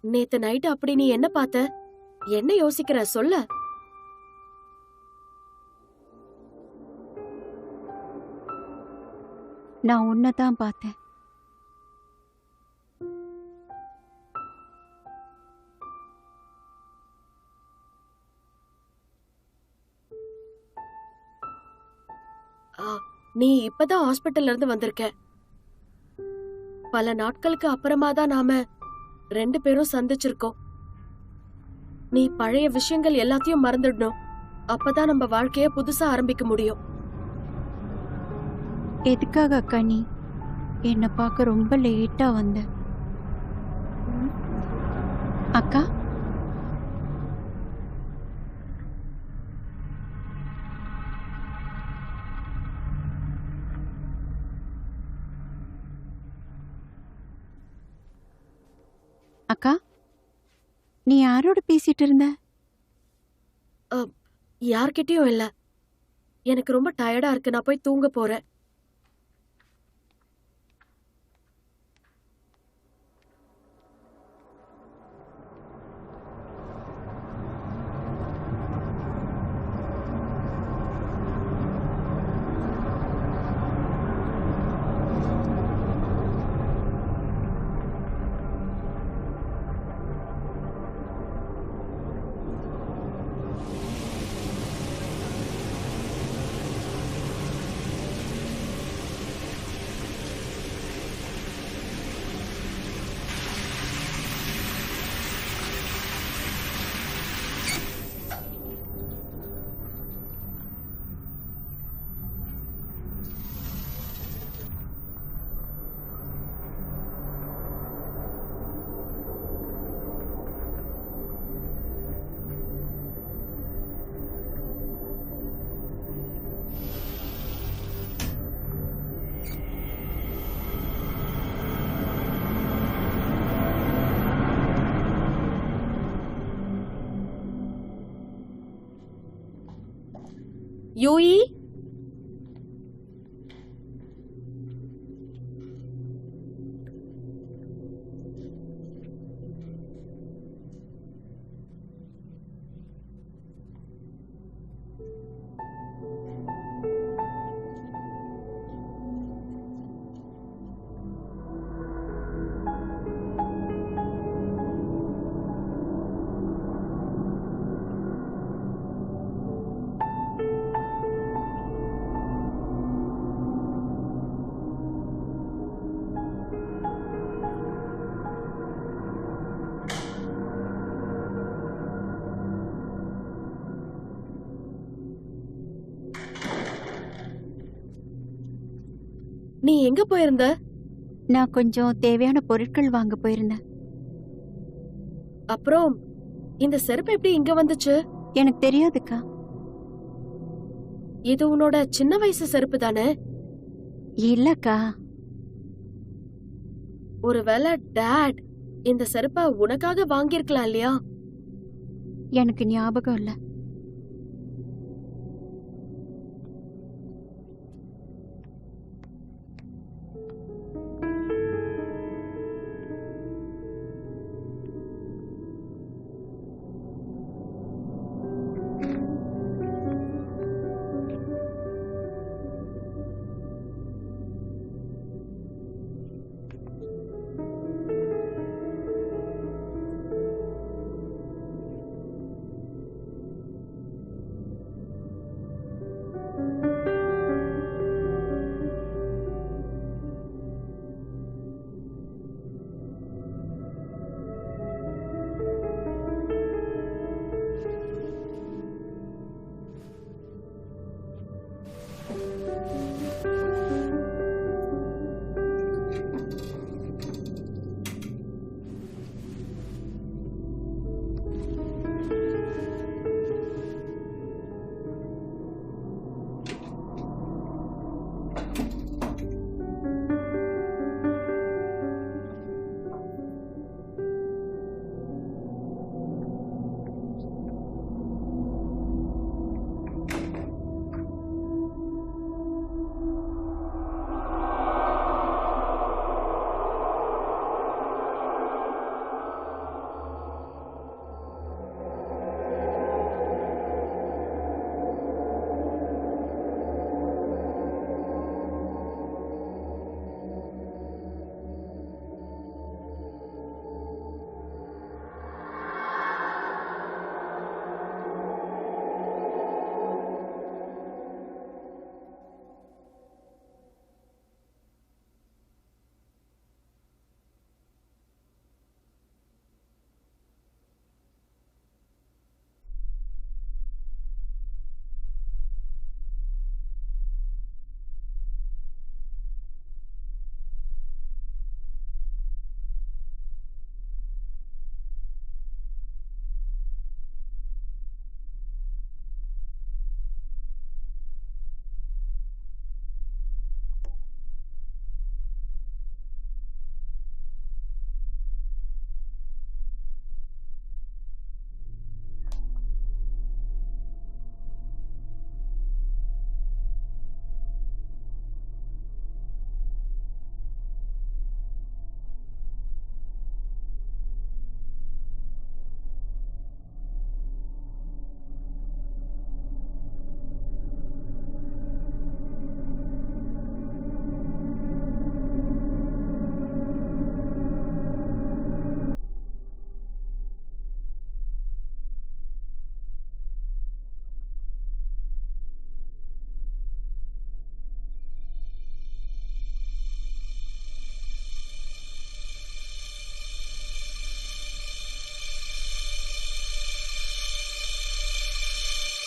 Speaker 1: நேத்து நைட் அப்படி நீ என்ன பார்த்த? என்ன யோசிக்கிற, சொல்ல.
Speaker 2: நான் உன்னைதான் பார்த்தேன்.
Speaker 1: நீ இப்பதான் ஹாஸ்பிட்டல்ல இருந்து வந்திருக்க. பல நாட்களுக்கு அப்புறமா தான் நாம 2 பேரும் சந்திச்சிருக்கோம். நீ பழைய விஷயங்கள் எல்லாத்தையும் மறந்துடணும். அப்பதான் நம்ம வாழ்க்கைய புதுசா ஆரம்பிக்க முடியும்.
Speaker 2: எதுக்காக அக்கா நீ என்ன பார்க்க ரொம்ப லேட்டா வந்த? அக்கா, அக்கா, நீ யாரோட பேசிட்டு இருந்த?
Speaker 1: யார்கிட்டயும் இல்ல. எனக்கு ரொம்ப டயர்டா இருக்கு. நான் போய் தூங்க போறேன். யூயி, நீ எங்க போயிருந்த?
Speaker 2: நான் கொஞ்சம் தேவையான பொருட்கள் வாங்க போயிருந்தேன்.
Speaker 1: அப்புறம் இந்த செருப்பு எப்படி இங்க வந்துச்சு?
Speaker 2: எனக்கு தெரியாதுக்கா.
Speaker 1: இது உன்னோட சின்ன வயசு செருப்பு தானே?
Speaker 2: இல்லக்கா,
Speaker 1: ஒருவேளை டாட் இந்த செருப்ப உனக்காக வாங்கியிருக்கலாம் இல்லையா?
Speaker 2: எனக்கு ஞாபகம் இல்ல.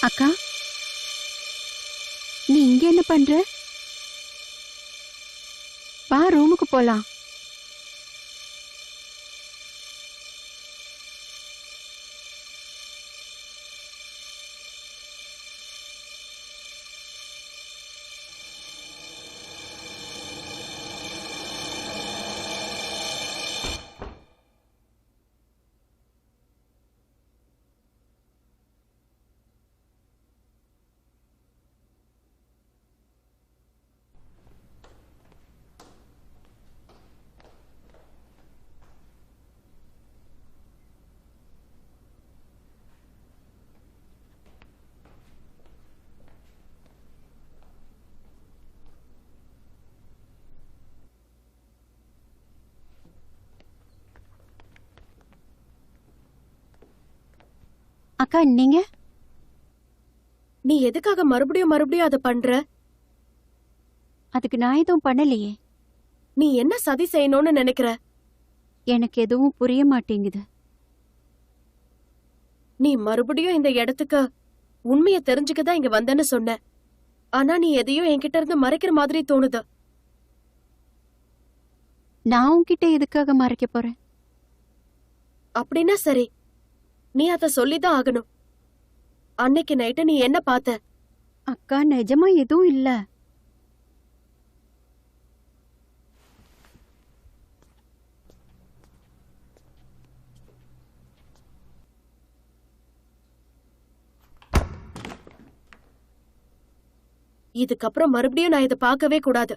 Speaker 2: அக்கா, நீ இங்க என்ன பண்ற? வா, ரூமுக்கு போலாம். அக்கா, நீங்க
Speaker 1: நீ எதுக்காக மறுபடியும் மறுபடியும் அதை பண்ற?
Speaker 2: அதுக்கு நான் எதுவும் பண்ணலையே.
Speaker 1: நீ என்ன சதி செய்யணும்னு நினைக்கிற?
Speaker 2: எனக்கு எதுவும் புரிய மாட்டேங்குது.
Speaker 1: நீ மறுபடியும் இந்த இடத்துக்கு உண்மையை தெரிஞ்சுக்கதான் இங்க வந்தேன்னு சொன்ன. ஆனா நீ எதையும் என்கிட்ட இருந்து மறைக்கிற மாதிரி தோணுது.
Speaker 2: நான் உன்கிட்ட எதுக்காக மறைக்க போறேன்?
Speaker 1: அப்படின்னா சரி, நீ அத சொல்லிதான் ஆகணும். அன்னைக்கு நைட்டு நீ என்ன பார்த்த?
Speaker 2: அக்கா, நிஜமா எதுவும் இல்ல.
Speaker 1: இதுக்கப்புறம் மறுபடியும் நான் இதை பார்க்கவே கூடாது.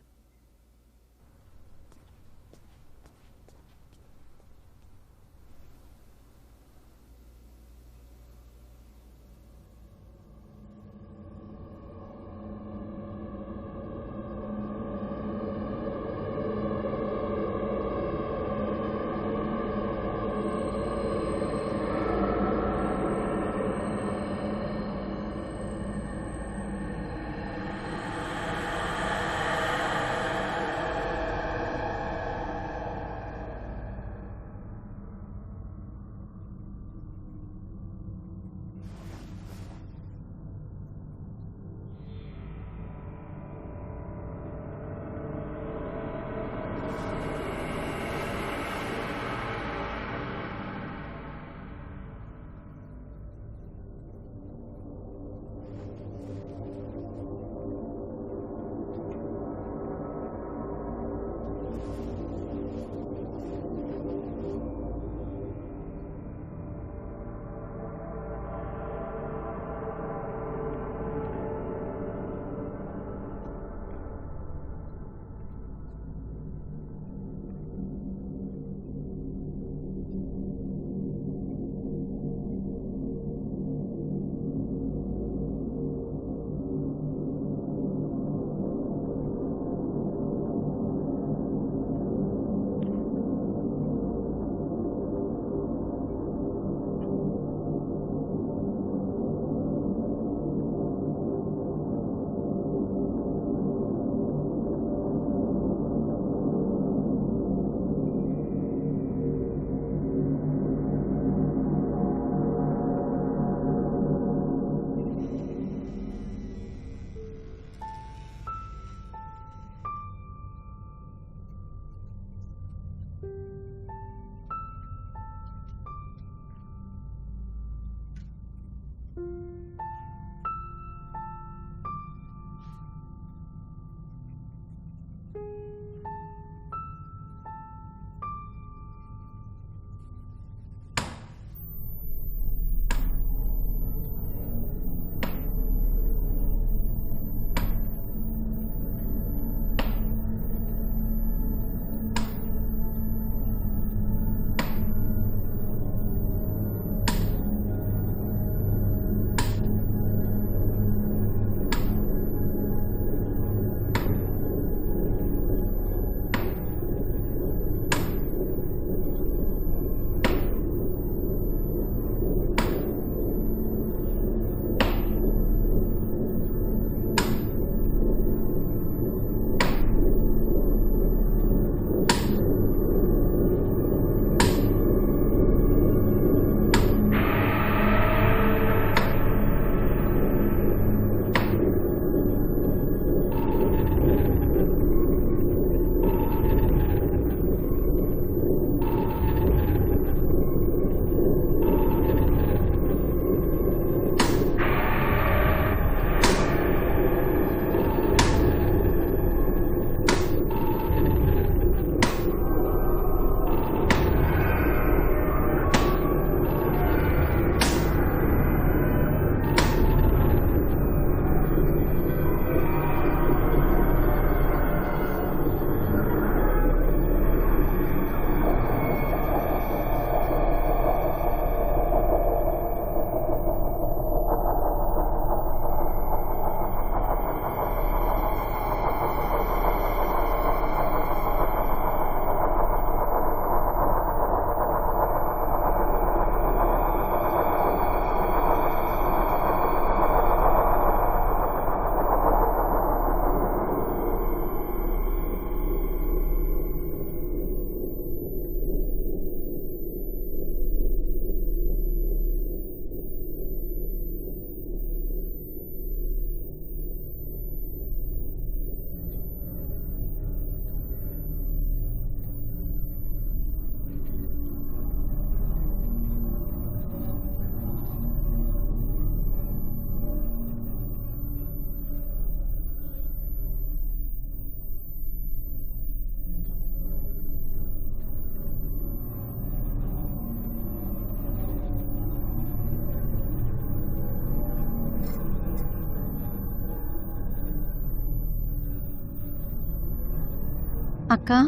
Speaker 2: அக்கா,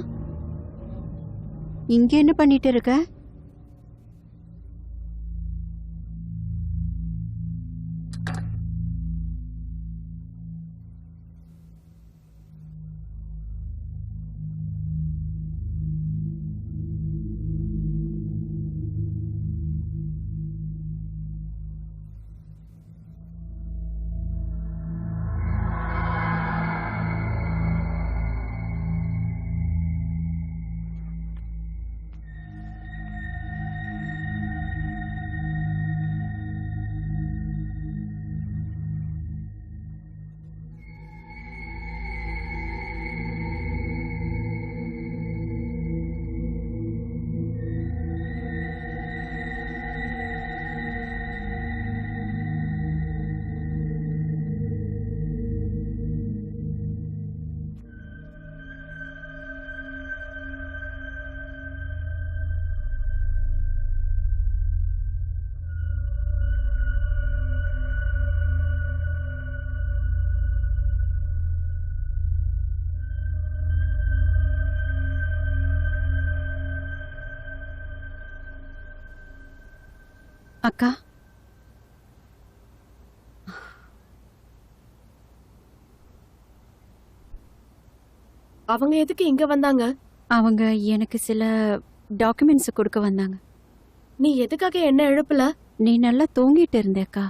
Speaker 2: இங்க என்ன பண்ணிட்டு இருக்க? அக்கா,
Speaker 1: அவங்க எதுக்கு இங்க வந்தாங்க?
Speaker 2: அவங்க எனக்கு சில டாக்குமெண்ட்ஸ் கொடுக்க வந்தாங்க.
Speaker 1: நீ எதுக்காக என்ன எழுப்பல?
Speaker 2: நீ நல்லா தூங்கிட்டு இருந்தேக்கா.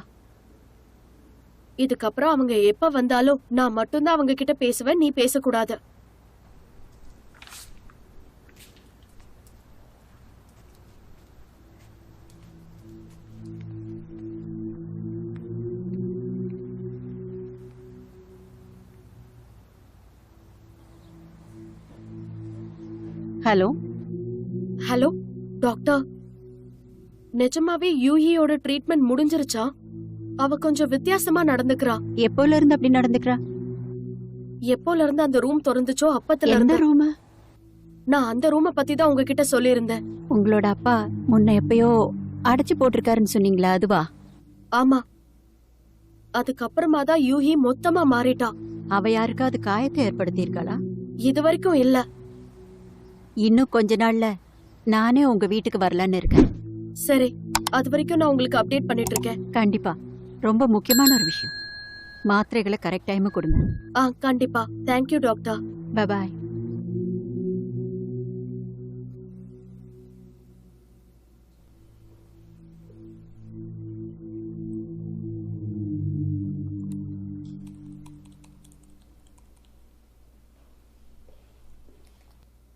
Speaker 1: இதுக்கப்புறம் அவங்க எப்ப வந்தாலும் நான் மட்டும்தான் அவங்க கிட்ட பேசுவேன், நீ பேசக்கூடாது.
Speaker 2: ஹலோ
Speaker 1: ஹலோ டாக்டர், நிஜமாவே யூஹியோட ட்ரீட்மெண்ட் முடிஞ்சிருச்சா? அவ கொஞ்சம் வித்தியாசமா நடந்துக்கிறா.
Speaker 2: எப்போல இருந்து அப்படி நடந்துக்கிறா?
Speaker 1: எப்போல இருந்து அந்த ரூம் திறந்துச்சோ அப்பத்துல
Speaker 2: எந்த
Speaker 1: இருந்து.
Speaker 2: ரூம்?
Speaker 1: நான் அந்த ரூம பத்தி தான் உங்ககிட்ட சொல்லியிருந்தேன்.
Speaker 2: உங்களோட அப்பா முன்ன எப்பயோ அடைச்சு போட்டிருக்காருன்னு சொன்னீங்களா, அதுவா?
Speaker 1: ஆமா, அதுக்கப்புறமா தான் யூஹி மொத்தமா மாறிட்டா.
Speaker 2: அவ யாருக்காவது காயத்தை ஏற்படுத்தி இருக்காளா?
Speaker 1: இது வரைக்கும் இல்ல.
Speaker 2: இன்னும் கொஞ்ச நாள்ல நானே உங்க வீட்டுக்கு வரலான்னு இருக்கேன்.
Speaker 1: சரி, அது வரைக்கும் நான் உங்களுக்கு அப்டேட் பண்ணிட்டு இருக்கேன்.
Speaker 2: கண்டிப்பா. ரொம்ப முக்கியமான ஒரு விஷயம். மாத்திரைகளை கரெக்ட் டைம் கொடுங்க.
Speaker 1: கண்டிப்பா. Thank you doctor.
Speaker 2: Bye bye.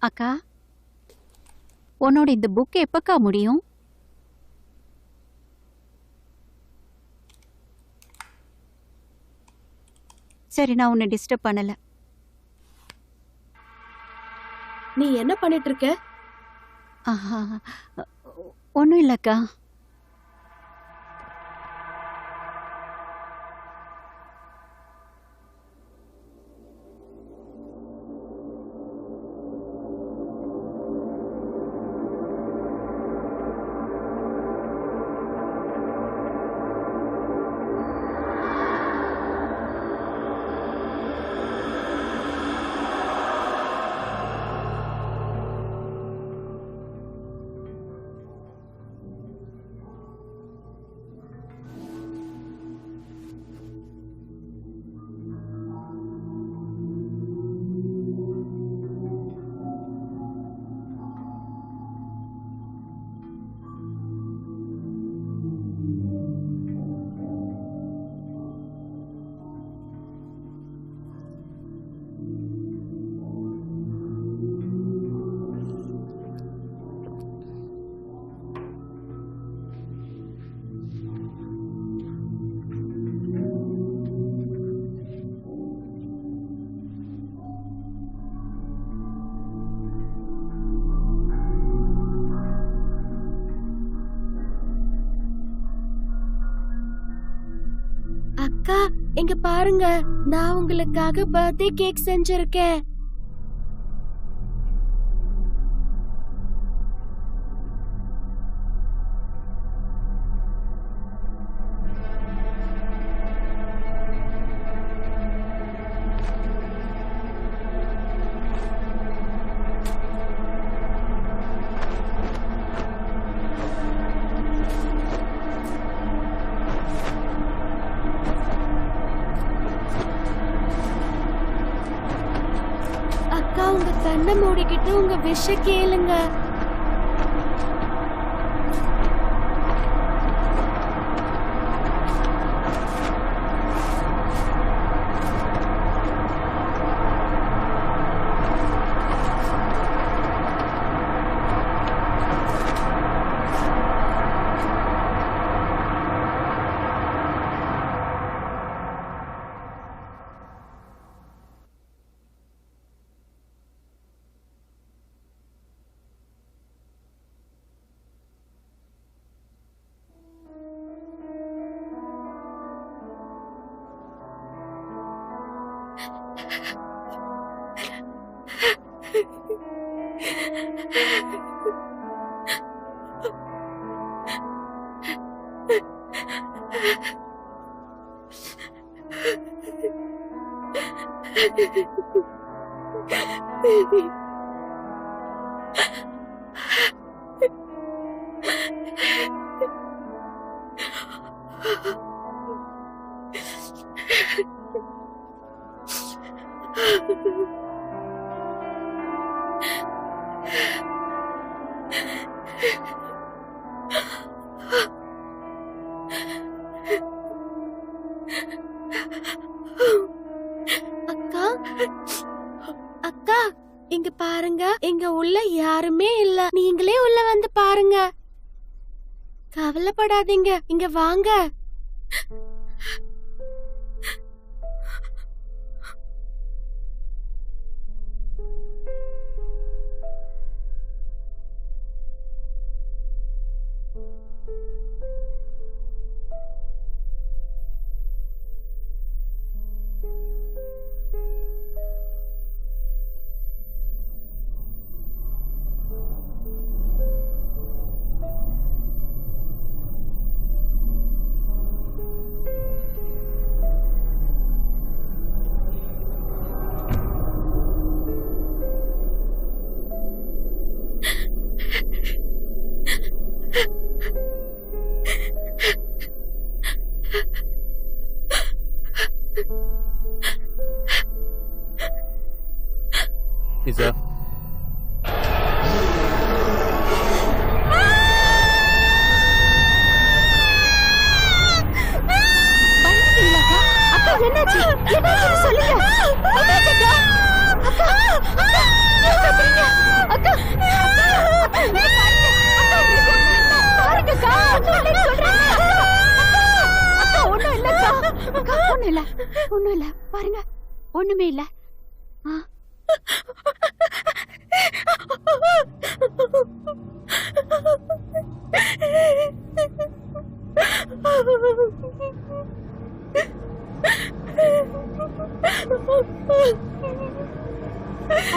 Speaker 2: அக்கா, உன்னோட இந்த புக் எப்பக்கா முடியும்? சரி, நான் உன்னை டிஸ்டர்ப் பண்ணல.
Speaker 1: நீ என்ன பண்ணிட்டு இருக்க?
Speaker 2: ஒன்றும் இல்லக்கா.
Speaker 1: அக்கா, இங்க பாருங்க, நான் உங்களுக்காக பர்த்டே கேக் செஞ்சிருக்கேன். கண்ணை மூடிக்கிட்டு உங்க விஷ கேளுங்க. அக்கா, அக்கா, இங்க பாருங்க. இங்க உள்ள யாருமே இல்ல. நீங்களே உள்ள வந்து பாருங்க. கவலைப்படாதீங்க, இங்க வாங்க.
Speaker 4: நிஷா,
Speaker 2: பயந்துட்டீங்களாக்கா? அக்கா, என்னாச்சு? என்னாச்சுன்னு சொல்லுங்க. என்னாச்சுக்கா? அக்கா, அக்கா, ஏன் கத்துறீங்க? அக்கா, அக்கா, அக்கா, இங்க பாருங்க. அக்கா, இங்க பாருங்கக்கா. ஒண்ணும் இல்லைன்னு சொல்றேன். அக்கா, ஒண்ணும் இல்லக்கா. அக்கா, ஒண்ணும் இல்ல. ஒண்ணும் இல்ல. பாருங்க, ஒண்ணுமே இல்ல. ஆ,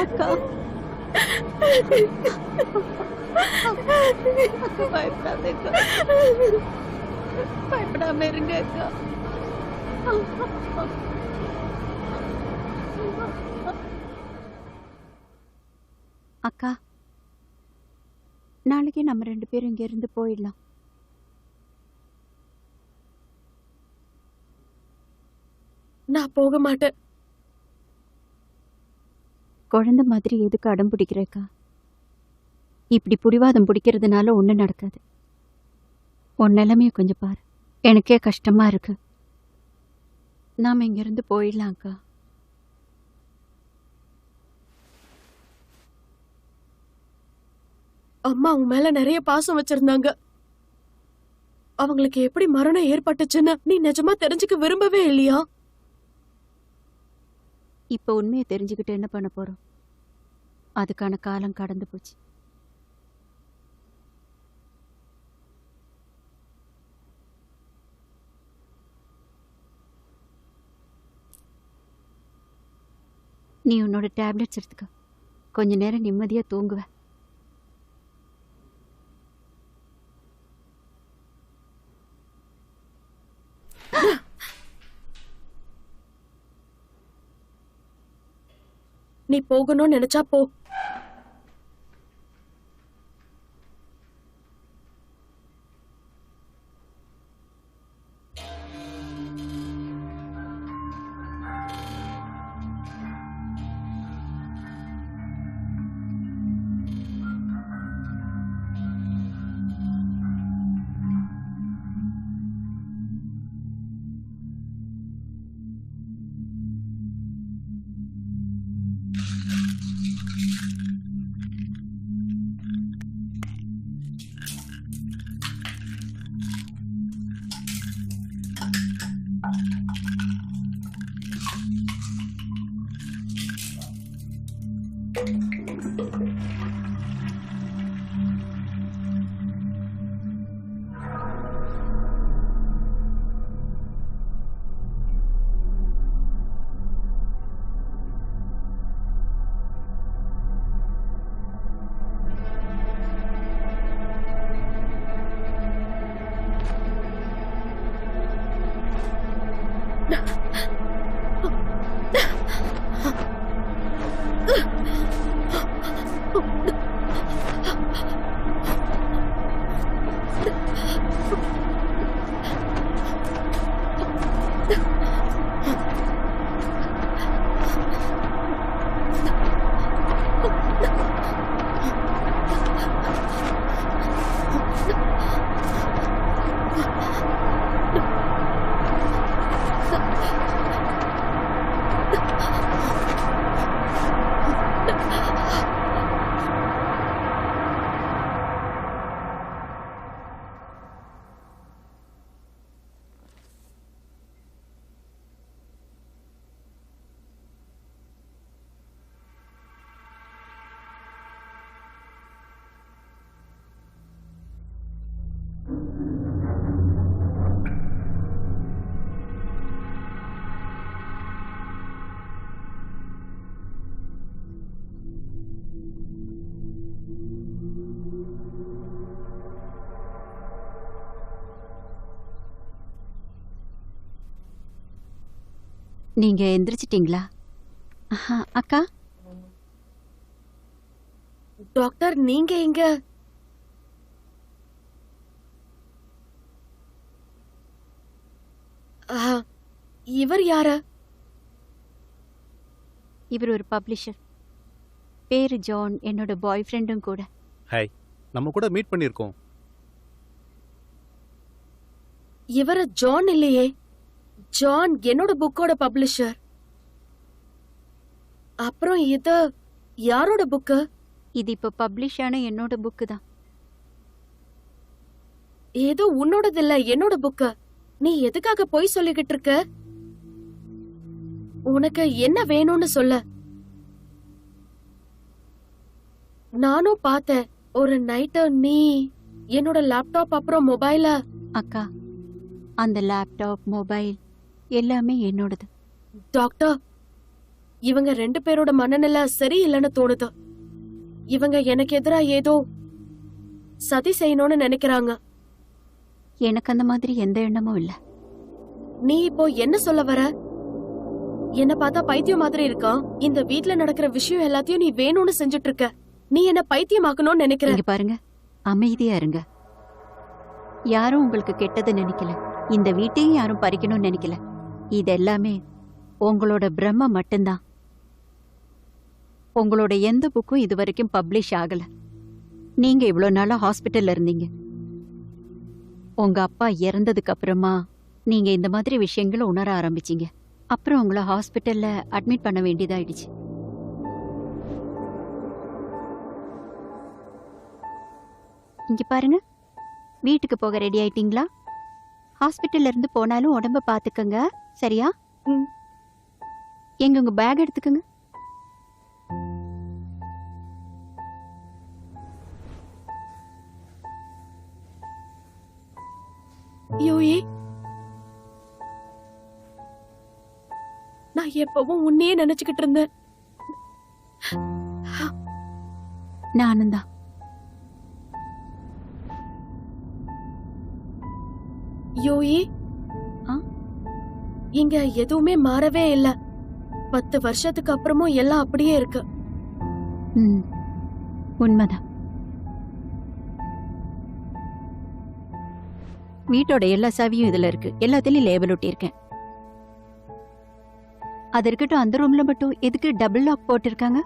Speaker 2: அக்கா, பயப்படாதேக்கா. பயப்படாம இருங்க அக்கா. அக்கா, நாளைக்கு நம்ம 2 பேரும் இங்க இருந்து போயிடலாம்.
Speaker 1: நான் போக மாட்டேன்.
Speaker 2: குழந்தை மாதிரி எதுக்கு அடம் பிடிக்கிறேக்கா? இப்படி புடிவாதம் பிடிக்கிறதுனால ஒண்ணும் நடக்காது. உன் நிலைமைய கொஞ்சம் பாரு. எனக்கே கஷ்டமா இருக்கு. நாம இங்க இருந்து போயிடலாம் அக்கா.
Speaker 1: அம்மா உன் மேல நிறைய பாசம் வச்சிருந்தாங்க. அவங்களுக்கு எப்படி மரணம் ஏற்பட்டுச்சுன்னு நீ நிஜமா தெரிஞ்சுக்க விரும்பவே இல்லையா?
Speaker 2: இப்ப உண்மையை தெரிஞ்சுக்கிட்டு என்ன பண்ண போறோம்? அதுக்கான காலம் கடந்து போச்சு. நீ உன்னோட டேப்லெட்ஸ் எடுத்துக்க. கொஞ்ச நேரம் நிம்மதியா தூங்குவ.
Speaker 1: நீ போகணும்னு நினைச்சா போ.
Speaker 2: நீங்க எந்திரிச்சிட்டீங்களா? அக்கா,
Speaker 1: டாக்டர் நீங்க எங்க? இவர் யாரு?
Speaker 2: இவர் ஒரு பப்ளிஷர். பேரு ஜான், என்னோட பாய் ஃப்ரெண்டும் கூட.
Speaker 4: ஹாய், நம்ம கூட மீட் பண்ணியிருக்கோம்.
Speaker 1: இவர ஜான் இல்லையே. ஜான் என்னோட புக்கோட பப்ளிஷர். அப்புறம் இது யாரோட புக்கு?
Speaker 2: இது இப்ப பப்ளிஷ் ஆன என்னோட புக்கு தான்.
Speaker 1: ஏதோ உன்னோடது இல்ல, என்னோட புக்கு. நீ எதுக்காக போய் சொல்லிக்கிட்டு இருக்க? உனக்கு என்ன வேணும்னு சொல்ல. நானும் பார்த்தேன் ஒரு நைட்டு நீ என்னோட லேப்டாப் அப்புறம் மொபைல.
Speaker 2: அக்கா, அந்த லேப்டாப், மொபைல் எல்லாமே என்னோடது.
Speaker 1: டாக்டர், இவங்க 2 பேரோட மனநிலை சரியில்லைன்னு தோணுது. இவங்க எனக்கு எதிரா ஏதோ சதி செய்யணும்னு நினைக்கிறாங்க.
Speaker 2: எனக்கு அந்த மாதிரி எந்த எண்ணமும் இல்ல.
Speaker 1: நீ இப்போ என்ன சொல்ல வர? என்ன பார்த்தா பைத்தியம் மாதிரி இருக்கா? இந்த வீட்ல நடக்கிற விஷயம் எல்லாத்தையும் நீ வேணும்னு செஞ்சுட்டு இருக்க. நீ என்ன பைத்தியமாக்கணும்னு நினைக்கிற?
Speaker 2: இங்க பாருங்க, அமைதியா இருங்க. யாரும் உங்களுக்கு கெட்டது நினைக்கல. இந்த வீட்டையும் யாரும் பறிக்கணும்னு நினைக்கல. இது எல்லாமே உங்களோட பிரம்ம மட்டும்தான். உங்களோட எந்த புக்கும் இது வரைக்கும் பப்ளிஷ் ஆகல. நீங்க இவ்வளவு நாளா ஹாஸ்பிட்டல்ல இருந்தீங்க. உங்க அப்பா இறந்ததுக்கு அப்புறமா நீங்க இந்த மாதிரி விஷயங்களை உணர ஆரம்பிச்சீங்க. அப்புறம் உங்களை ஹாஸ்பிட்டல்ல அட்மிட் பண்ண வேண்டியதாயிடுச்சு. இங்க பாருங்க, வீட்டுக்கு போக ரெடி ஆயிட்டீங்களா? ஹாஸ்பிட்டல்ல இருந்து போனாலும் உடம்ப பாத்துக்கங்க, சரியா? எங்க உங்க பேக் எடுத்துக்கங்க.
Speaker 1: யோயே, நான் எப்பவும் உன்னையே நினைச்சுக்கிட்டு இருந்தேன்.
Speaker 2: நானும் தான்.
Speaker 1: யோயே,
Speaker 2: ஆ?
Speaker 1: இங்க எதுவுமே மாறவே இல்ல. 10 வருஷத்துக்கு அப்புறமும் எல்லாம் அப்படியே இருக்கு.
Speaker 2: உண்மைதான். வீட்டோட எல்லா சாவியும் இதுல இருக்கு. எல்லாத்திலயும் லேபிள் ஒட்டி இருக்கேன். அது இருக்கட்டும், அந்த ரூம்ல மட்டும் எதுக்கு டபுள் லாக் போட்டிருக்காங்க?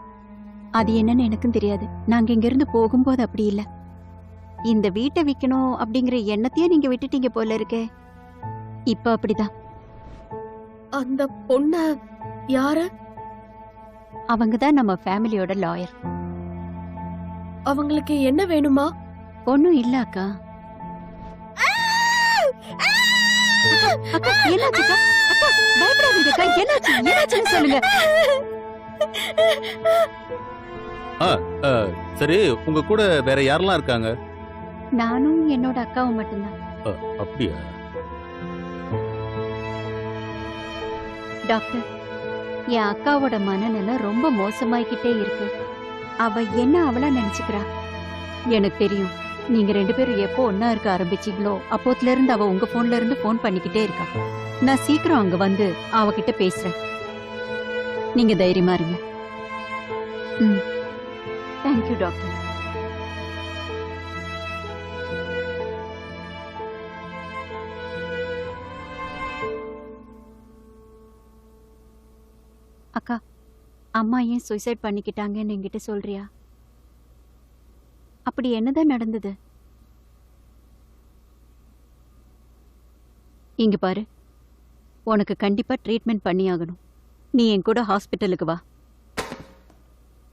Speaker 2: அது என்னன்னு எனக்கும் தெரியாது. நாங்க இங்க இருந்து போகும்போது அப்படி இல்ல. இந்த வீட்டை விக்கணும் அப்படிங்கிற எண்ணத்தையே நீங்க விட்டுட்டீங்க போல இருக்கே. இப்ப அப்படிதான்.
Speaker 1: அந்த பொண்ண யாரு?
Speaker 2: அவங்கதான் நம்ம ஃபேமிலியோட லாயர்.
Speaker 1: அவங்களுக்கு என்ன வேணுமா?
Speaker 2: ஒண்ணும் இல்ல அக்கா. அக்கா, என்னாச்சுக்கா? அக்கா, பயப்படாதீங்கக்கா. என்னாச்சுன்னு சொல்லுங்க.
Speaker 4: சரி, உங்க கூட வேற யாரெல்லாம் இருக்காங்க?
Speaker 2: நானும் என்னோட அக்காவும் மட்டும்தான்.
Speaker 4: அப்படியா?
Speaker 2: டாக்டர், என் அக்காவோட மனநிலை ரொம்ப மோசமாயிக்கிட்டே இருக்கு. அவ என்ன அவளா நினைச்சுக்கிறா? எனக்கு தெரியும். நீங்க 2 பேரும் எப்போ ஒன்னா இருக்க ஆரம்பிச்சீங்களோ அப்போத்துல இருந்து அவ உங்க போன்ல இருந்து போன் பண்ணிக்கிட்டே இருக்கா. நான் சீக்கிரம் அங்க வந்து அவகிட்ட பேசுறேன். நீங்க தைரியமா இருங்க. Thank you doctor. அக்கா, அம்மா ஏன் சூசைட் பண்ணிக்கிட்டாங்கன்னு என்கிட்ட சொல்றியா? அப்படி என்னதான் நடந்தது? இங்க பாரு, உனக்கு கண்டிப்பா ட்ரீட்மெண்ட் பண்ணி ஆகணும். நீ என் கூட ஹாஸ்பிட்டலுக்கு வா.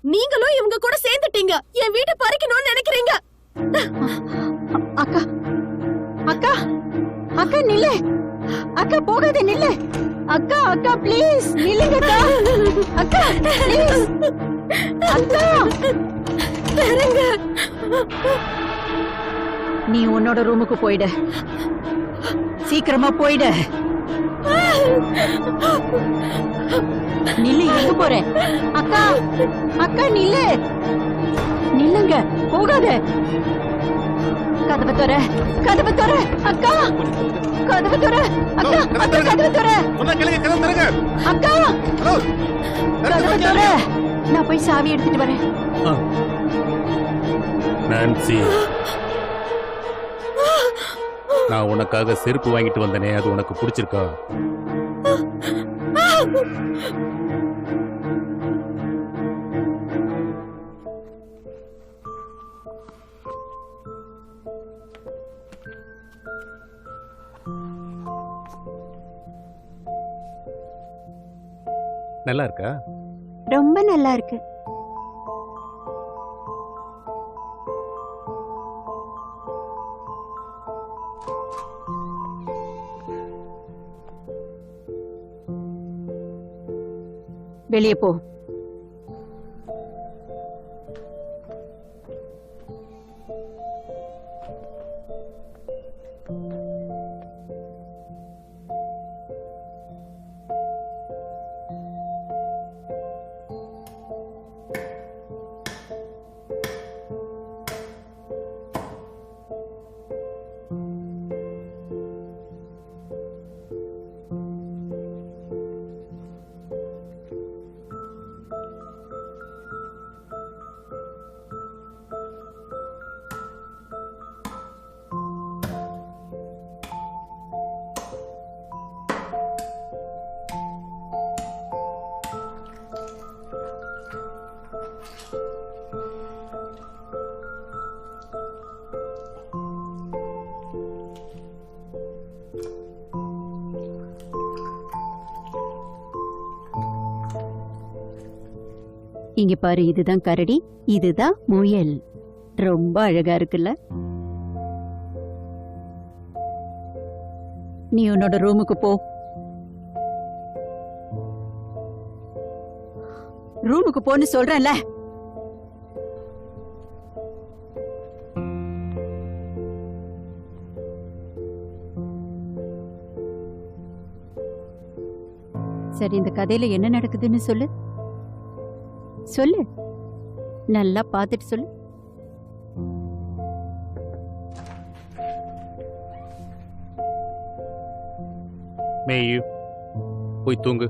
Speaker 1: நீங்களும் இவங்க கூட சேர்ந்துட்டீங்க. என் வீட்டை பறிக்கணும்னு நினைக்கிறீங்க.
Speaker 2: அக்கா, அக்கா, அக்கா நில்லு. அக்கா போகாத, நில்லு. அக்கா, அக்கா ப்ளீஸ் நில்லுங்க அக்கா. அக்கா ப்ளீஸ். அக்கா
Speaker 1: பாருங்க.
Speaker 2: நீ உன்னோட ரூமுக்கு போயிடு. சீக்கிரமா போயிடு. நில்லு. எங்க போற? அக்கா, அக்கா நில்லு. நில்லுங்க, போகாத. கதவு தர, கதவு தர, அக்கா, கதவு தர, அக்கா, அக்கா, கதவு தர,
Speaker 4: சொன்னா கேளுங்க, கதவு திறங்க.
Speaker 2: அக்கா,
Speaker 4: ஹலோ,
Speaker 2: கதவு தர. நான் போய் சாவி எடுத்துட்டு வரேன்.
Speaker 4: நான்சி, நான் உனக்காக செருப்பு வாங்கிட்டு வந்தனே, அது உனக்கு பிடிச்சிருக்கா? நல்லா இருக்கா?
Speaker 2: ரொம்ப நல்லா இருக்கு. வெளியே போ. இங்க பாரு, இதுதான் கரடி, இதுதான் முயல். ரொம்ப அழகா இருக்குல்ல? நீ உன்னோட ரூமுக்கு போ. ரூமுக்கு போன்னு சொல்றேன்ல. சரி, இந்த கதையில என்ன நடக்குதுன்னு சொல்லு. சொல்லு, நல்லா பார்த்துட்டு சொல்லு.
Speaker 4: மேயு, போய் தூங்கு.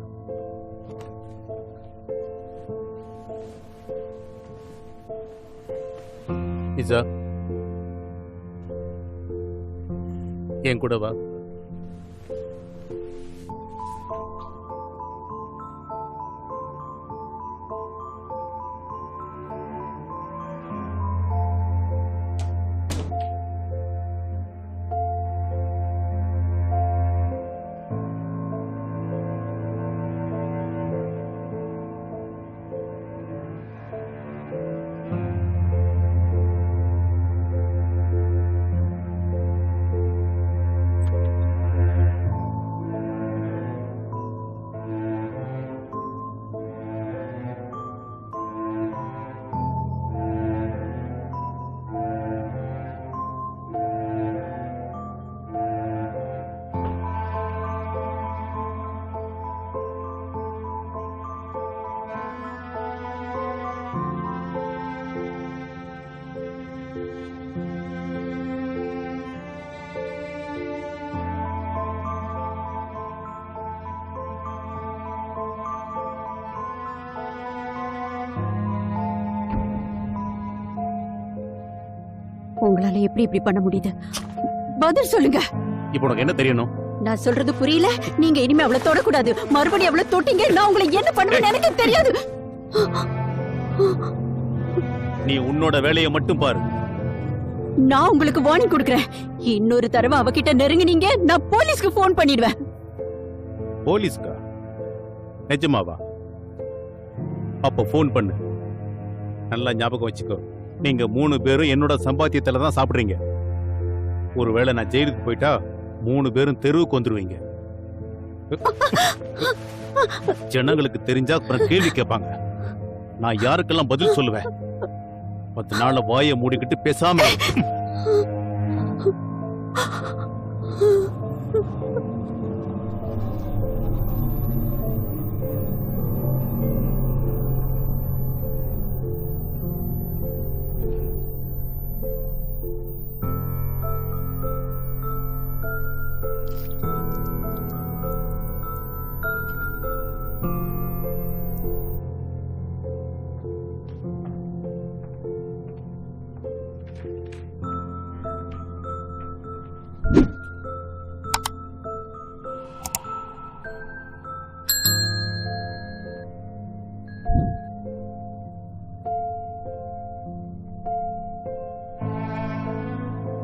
Speaker 4: இசா, என் கூட வா.
Speaker 2: உங்களால எப்படி இப்படி பண்ண முடியுது? பதில் சொல்லுங்க.
Speaker 4: இப்போ உனக்கு என்ன தெரியணும்?
Speaker 2: நான் சொல்றது புரியல. நீங்க இனிமே அவளை தொடக்கூடாது. மறுபடியும் அவளை தொட்டீங்க, நான் உங்களை என்ன பண்ணுவேன்னு எனக்கு தெரியாது.
Speaker 4: நீ உன்னோட வேலையை மட்டும் பாரு.
Speaker 2: நான் உங்களுக்கு வார்னிங் கொடுக்கறேன். இன்னொரு தடவை அவகிட்ட நெருங்குனீங்க, நான் போலீஸ்க்கு போன் பண்ணிடுவேன்.
Speaker 4: போலீஸ்கா? நிஜமாவா? அப்ப போன் பண்ணு. நல்லா ஞாபகம் வச்சுக்கோ, நீங்க 3 பேரும் என்னோட சம்பாத்தியத்துல தான் சாப்பிடுறீங்க. ஒருவேளை நான் ஜெயிலுக்கு போயிட்டா 3 பேரும் தெருவுக்கு வந்துருவீங்க. ஜனங்களுக்கு தெரிஞ்சா அப்புறம் கேள்வி கேட்பாங்க. நான் யாருக்கெல்லாம் பதில் சொல்லுவேன்? 10 நாள்ல வாயை மூடிக்கிட்டு பேசாம.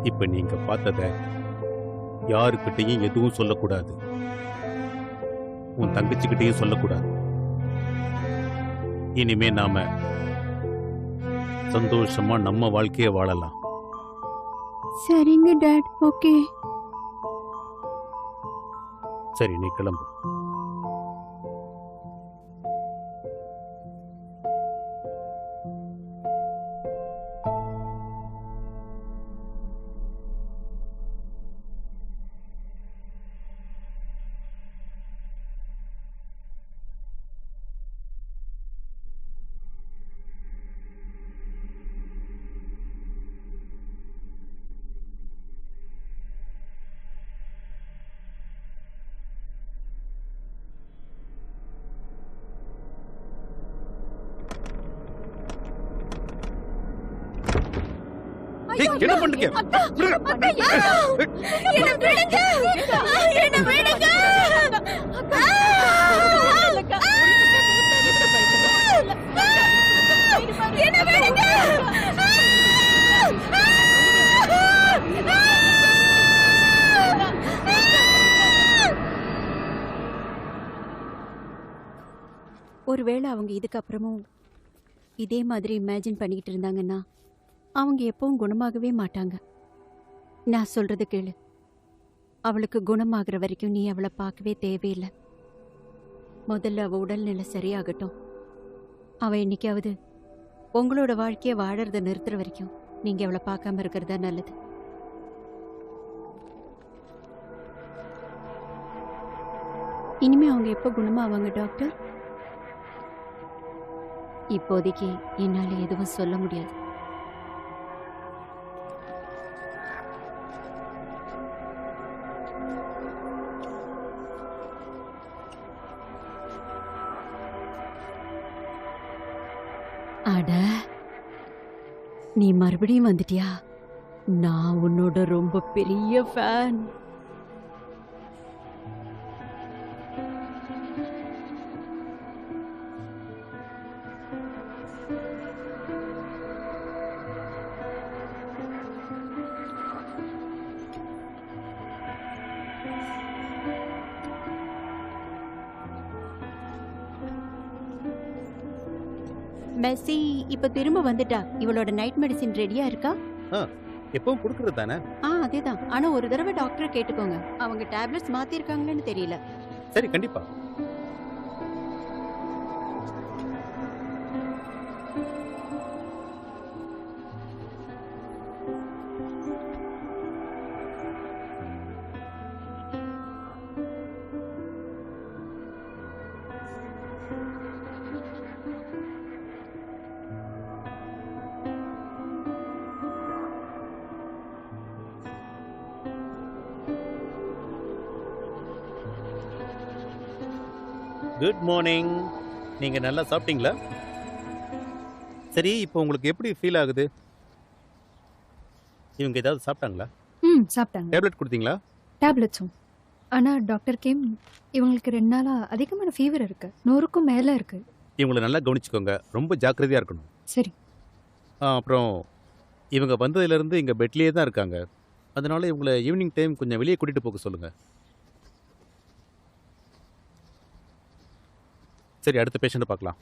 Speaker 4: இப்ப நீங்க பார்த்தத யாருக்கிட்டையும் எதுவும் சொல்லக்கூடாது. உன் தங்கச்சிக்கிட்டையும் சொல்லக்கூடாது. இனிமே நாம சந்தோஷமா நம்ம வாழ்க்கைய வாழலாம்.
Speaker 2: சரிங்க டாட், ஓகே.
Speaker 4: சரி, நீ கிளம்பு. என்ன பண்றீங்க?
Speaker 2: ஒருவேளை அவங்க இதுக்கப்புறமும் இதே மாதிரி இமேஜின் பண்ணிக்கிட்டு இருந்தாங்கன்னா அவங்க எப்பவும் குணமாகவே மாட்டாங்க. நான் சொல்றது கேளு. அவளுக்கு குணமாகிற வரைக்கும் நீ அவளை பார்க்கவே தேவையில்லை. முதல்ல அவ உடல்நிலை சரியாகட்டும். அவ என்னைக்காவது உங்களோட வாழ்க்கைய வாழறத நிறுத்துற வரைக்கும் நீங்க அவளை பார்க்காம இருக்கிறதா நல்லது. இனிமே அவங்க எப்போ குணமாவாங்க டாக்டர்? இப்போதைக்கு என்னால எதுவும் சொல்ல முடியாது. அட, நீ மறுபடியும் வந்துட்டியா? நான் உன்னோட ரொம்ப பெரிய ஃபேன். மெஸ்ஸி இப்ப திரும்ப வந்துட்டா. இவளோட நைட் மெடிசின் ரெடியா இருக்கா?
Speaker 4: எப்பவும் கொடுக்கறது தானே?
Speaker 2: அதேதான். ஆனா ஒரு தடவை டாக்டர் கேட்டுக்கோங்க. அவங்க டேப்லெட்ஸ் மாத்திருக்காங்கன்னு தெரியல.
Speaker 4: சரி, கண்டிப்பா. Good morning. நீங்க நல்லா சாப்பிட்டீங்களா? சரி, இப்போ உங்களுக்கு எப்படி ஃபீல் ஆகுது? இவங்க ஏதாவது சாப்பிட்டாங்களா?
Speaker 5: சாப்பிட்டாங்க.
Speaker 4: டேப்லெட் கொடுத்தீங்களா?
Speaker 5: டேப்லெட்ஸும். ஆனால் டாக்டர் கேம் இவங்களுக்கு 2 நாளாக அதிகமான ஃபீவர் இருக்கு. 100க்கும் மேலே இருக்கு.
Speaker 4: இவங்களை நல்லா கவனிச்சுக்கோங்க. ரொம்ப ஜாக்கிரதையா இருக்கணும்.
Speaker 5: சரி.
Speaker 4: அப்புறம் இவங்க வந்ததுலேருந்து இங்கே பெட்லேயே தான் இருக்காங்க. அதனால இவங்களை ஈவினிங் டைம் கொஞ்சம் வெளியே கூட்டிகிட்டு போக சொல்லுங்கள். சரி, அடுத்த பேஷண்ட்டை பார்க்கலாம்.